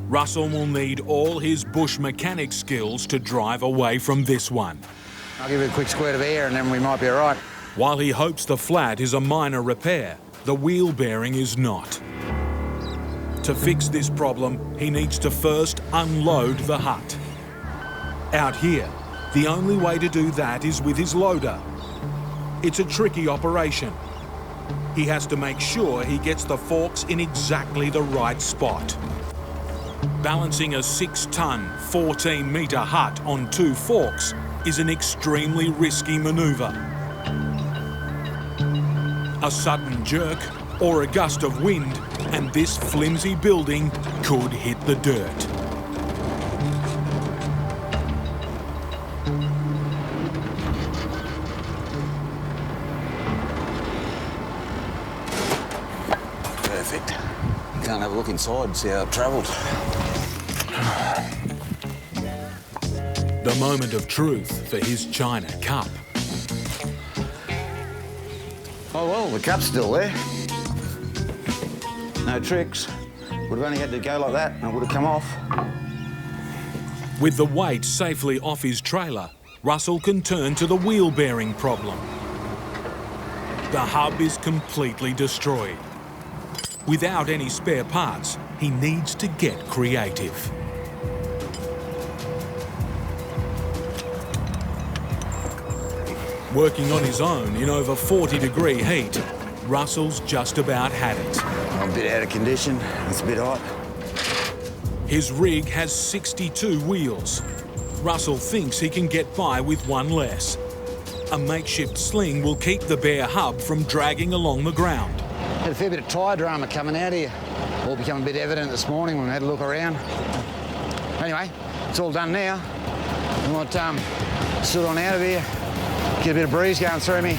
Russell will need all his bush mechanic skills to drive away from this one. I'll give it a quick squirt of air and then we might be all right. While he hopes the flat is a minor repair, the wheel bearing is not. To fix this problem, he needs to first unload the hut. Out here, the only way to do that is with his loader. It's a tricky operation. He has to make sure he gets the forks in exactly the right spot. Balancing a 6-ton, 14-metre hut on 2 forks is an extremely risky manoeuvre. A sudden jerk or a gust of wind and this flimsy building could hit the dirt. Perfect. Can't have a look inside and see how it travelled. The moment of truth for his china cup. Oh well, the cup's still there. No tricks. Would have only had to go like that and it would have come off. With the weight safely off his trailer, Russell can turn to the wheel bearing problem. The hub is completely destroyed. Without any spare parts, he needs to get creative. Working on his own in over 40-degree heat, Russell's just about had it. I'm a bit out of condition, it's a bit hot. His rig has 62 wheels. Russell thinks he can get by with one less. A makeshift sling will keep the bare hub from dragging along the ground. Had a fair bit of tyre drama coming out here. All become a bit evident this morning when we had a look around. Anyway, it's all done now. We might sit on out of here, get a bit of breeze going through me.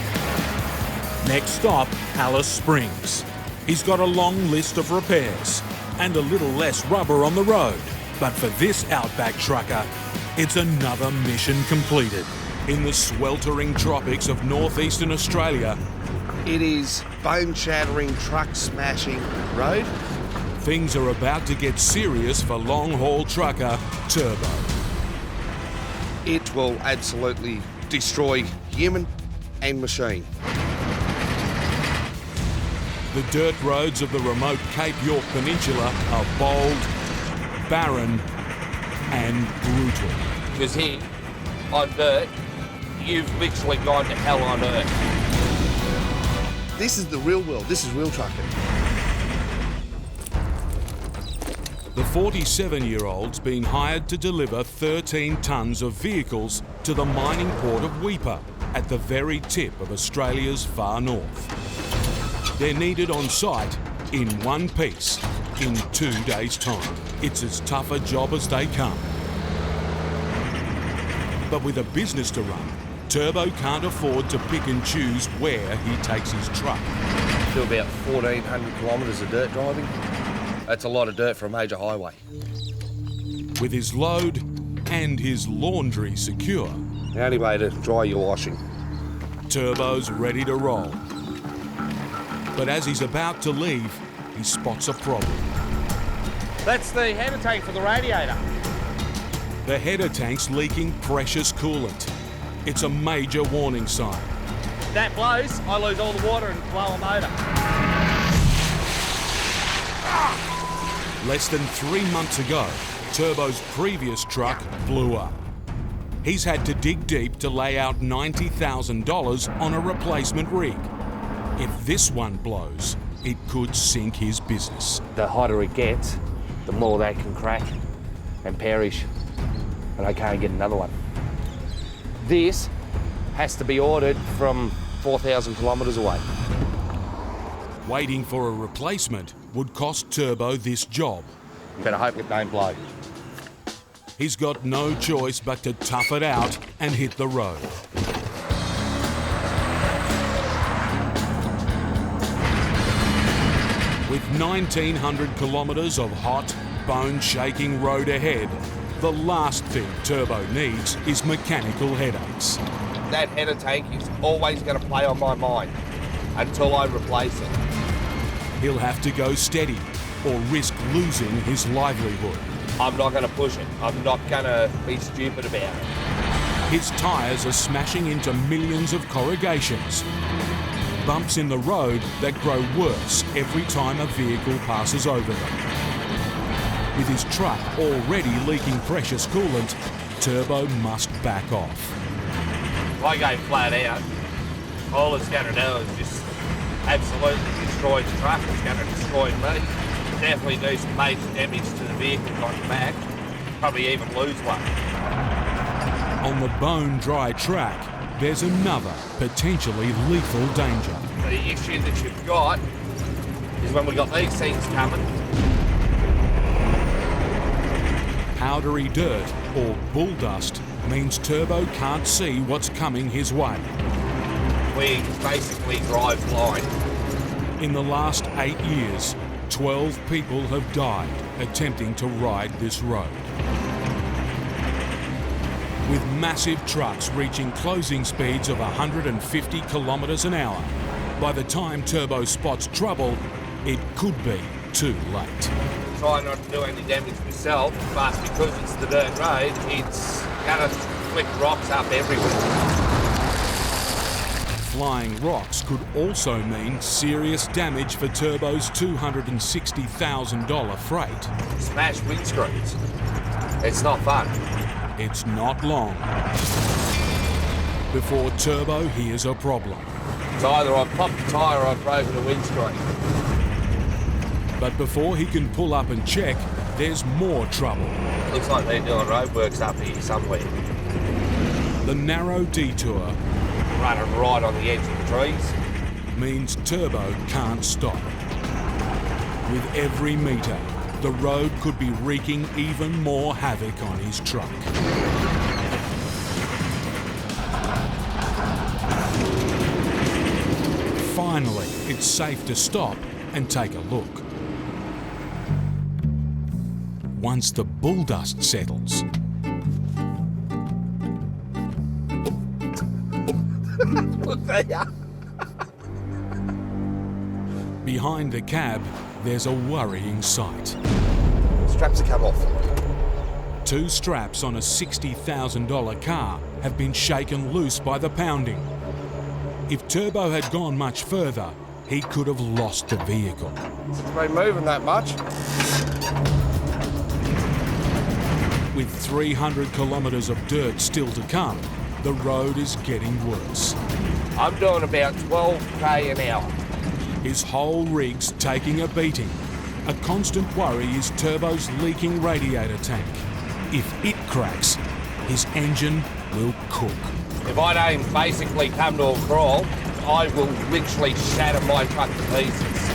Next stop, Alice Springs. He's got a long list of repairs and a little less rubber on the road. But for this Outback trucker, it's another mission completed. In the sweltering tropics of northeastern Australia, it is bone-shattering, truck-smashing road. Things are about to get serious for long-haul trucker Turbo. It will absolutely destroy human and machine. The dirt roads of the remote Cape York Peninsula are bold, barren and brutal. Because here, on dirt, you've literally gone to hell on earth. This is the real world. This is real trucking. The 47-year-old's been hired to deliver 13 tonnes of vehicles to the mining port of Weipa at the very tip of Australia's far north. They're needed on site in one piece in 2 days' time. It's as tough a job as they come. But with a business to run, Turbo can't afford to pick and choose where he takes his truck. Do about 1,400 kilometres of dirt driving. That's a lot of dirt for a major highway. With his load and his laundry secure, the only way to dry your washing Turbo's ready to roll. But as he's about to leave, he spots a problem. That's the header tank for the radiator. The header tank's leaking precious coolant. It's a major warning sign. If that blows, I lose all the water and blow a motor. Less than 3 months ago, Turbo's previous truck blew up. He's had to dig deep to lay out $90,000 on a replacement rig. If this one blows, it could sink his business. The hotter it gets, the more they can crack and perish, and I can't get another one. This has to be ordered from 4,000 kilometres away. Waiting for a replacement would cost Turbo this job. Better hope it don't blow. He's got no choice but to tough it out and hit the road. With 1,900 kilometres of hot, bone-shaking road ahead, the last thing Turbo needs is mechanical headaches. That header tank is always going to play on my mind until I replace it. He'll have to go steady or risk losing his livelihood. I'm not going to push it. I'm not going to be stupid about it. His tyres are smashing into millions of corrugations. Bumps in the road that grow worse every time a vehicle passes over them. With his truck already leaking precious coolant, Turbo must back off. If I go flat out, all it's going to do is just absolutely destroy the truck. It's going to destroy me. Definitely do some major damage to the vehicle on the back. Probably even lose one. On the bone-dry track, there's another potentially lethal danger. The issue that you've got is when we've got these things coming. Powdery dirt or bull dust means Turbo can't see what's coming his way. We basically drive blind. In the last 8 years, 12 people have died attempting to ride this road. With massive trucks reaching closing speeds of 150 kilometres an hour, by the time Turbo spots trouble, it could be too late. Try not to do any damage myself, but because it's the dirt road, it's going to flick rocks up everywhere. Flying rocks could also mean serious damage for Turbo's $260,000 freight. Smash windscreens. It's not fun. It's not long before Turbo hears a problem. It's either I've popped the tyre or I've broken a windscreen. But before he can pull up and check, there's more trouble. Looks like they're doing roadworks up here somewhere. The narrow detour, running right on the edge of the trees, means Turbo can't stop. With every metre, the road could be wreaking even more havoc on his truck. Finally, it's safe to stop and take a look. Once the bull dust settles, look there. Behind the cab, there's a worrying sight. Straps have come off. 2 straps on a $60,000 car have been shaken loose by the pounding. If Turbo had gone much further, he could have lost the vehicle. It's been moving that much. With 300 kilometres of dirt still to come, the road is getting worse. I'm doing about 12k an hour. His whole rig's taking a beating. A constant worry is Turbo's leaking radiator tank. If it cracks, his engine will cook. If I don't basically come to a crawl, I will literally shatter my truck to pieces.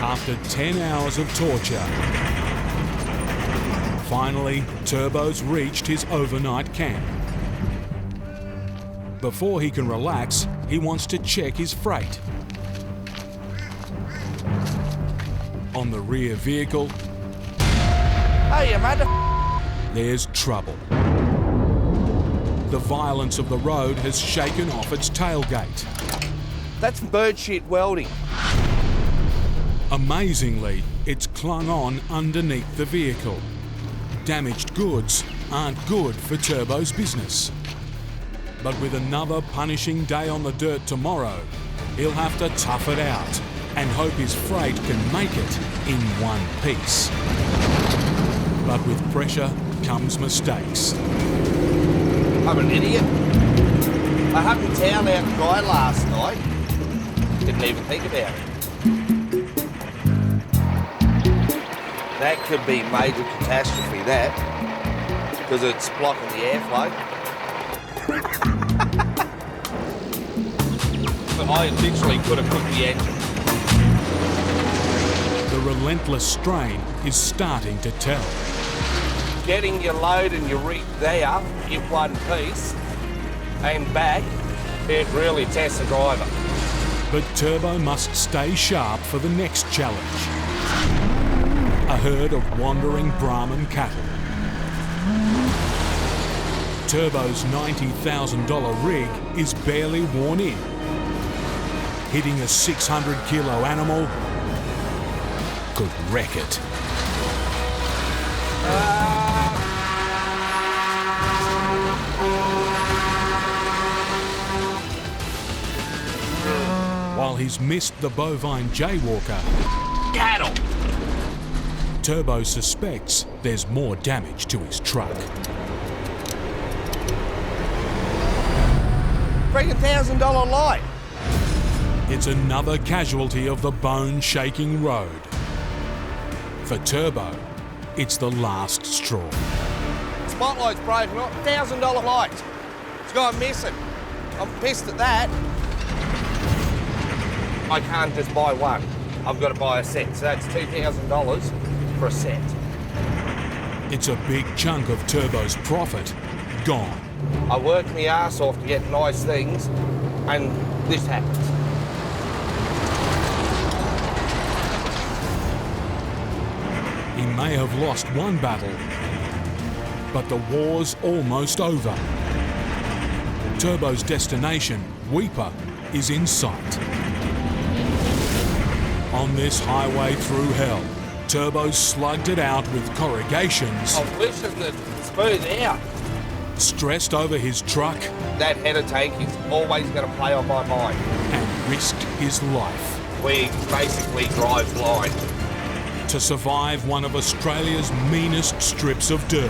After 10 hours of torture, finally, Turbo's reached his overnight camp. Before he can relax, he wants to check his freight. On the rear vehicle, Hey, you mother... there's trouble. The violence of the road has shaken off its tailgate. That's bird shit welding. Amazingly, it's clung on underneath the vehicle. Damaged goods aren't good for Turbo's business. But with another punishing day on the dirt tomorrow, he'll have to tough it out and hope his freight can make it in one piece. But with pressure comes mistakes. I'm an idiot. I hung the towel out to dry last night. Didn't even think about it. That could be major catastrophe, that, because it's blocking the airflow. But I literally could have cooked the engine. The relentless strain is starting to tell. Getting your load and your rig there in one piece and back, it really tests the driver. But Turbo must stay sharp for the next challenge. A herd of wandering Brahman cattle. Turbo's $90,000 rig is barely worn in. Hitting a 600-kilo animal could wreck it. While he's missed the bovine jaywalker, Cattle! Turbo suspects there's more damage to his truck. $3,000 light. It's another casualty of the bone-shaking road. For Turbo, it's the last straw. Spotlight's broken off. $1,000 lights. It's gone missing. I'm pissed at that. I can't just buy one. I've got to buy a set. So that's $2,000 for a set. It's a big chunk of Turbo's profit gone. I worked my ass off to get nice things, and this happens. He may have lost one battle, but the war's almost over. Turbo's destination, Weeper, is in sight. On this highway through hell, Turbo slugged it out with corrugations. I'm wishing that smooth out. Stressed over his truck. That header tank is always going to play on my mind. And risked his life. We basically drive blind. To survive one of Australia's meanest strips of dirt.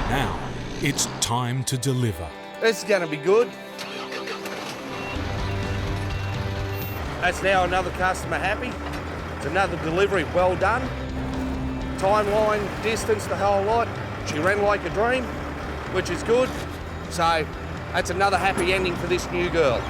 Now, it's time to deliver. This is going to be good. That's now another customer happy. It's another delivery well done. Timeline, distance, the whole lot. She ran like a dream, which is good. So that's another happy ending for this new girl.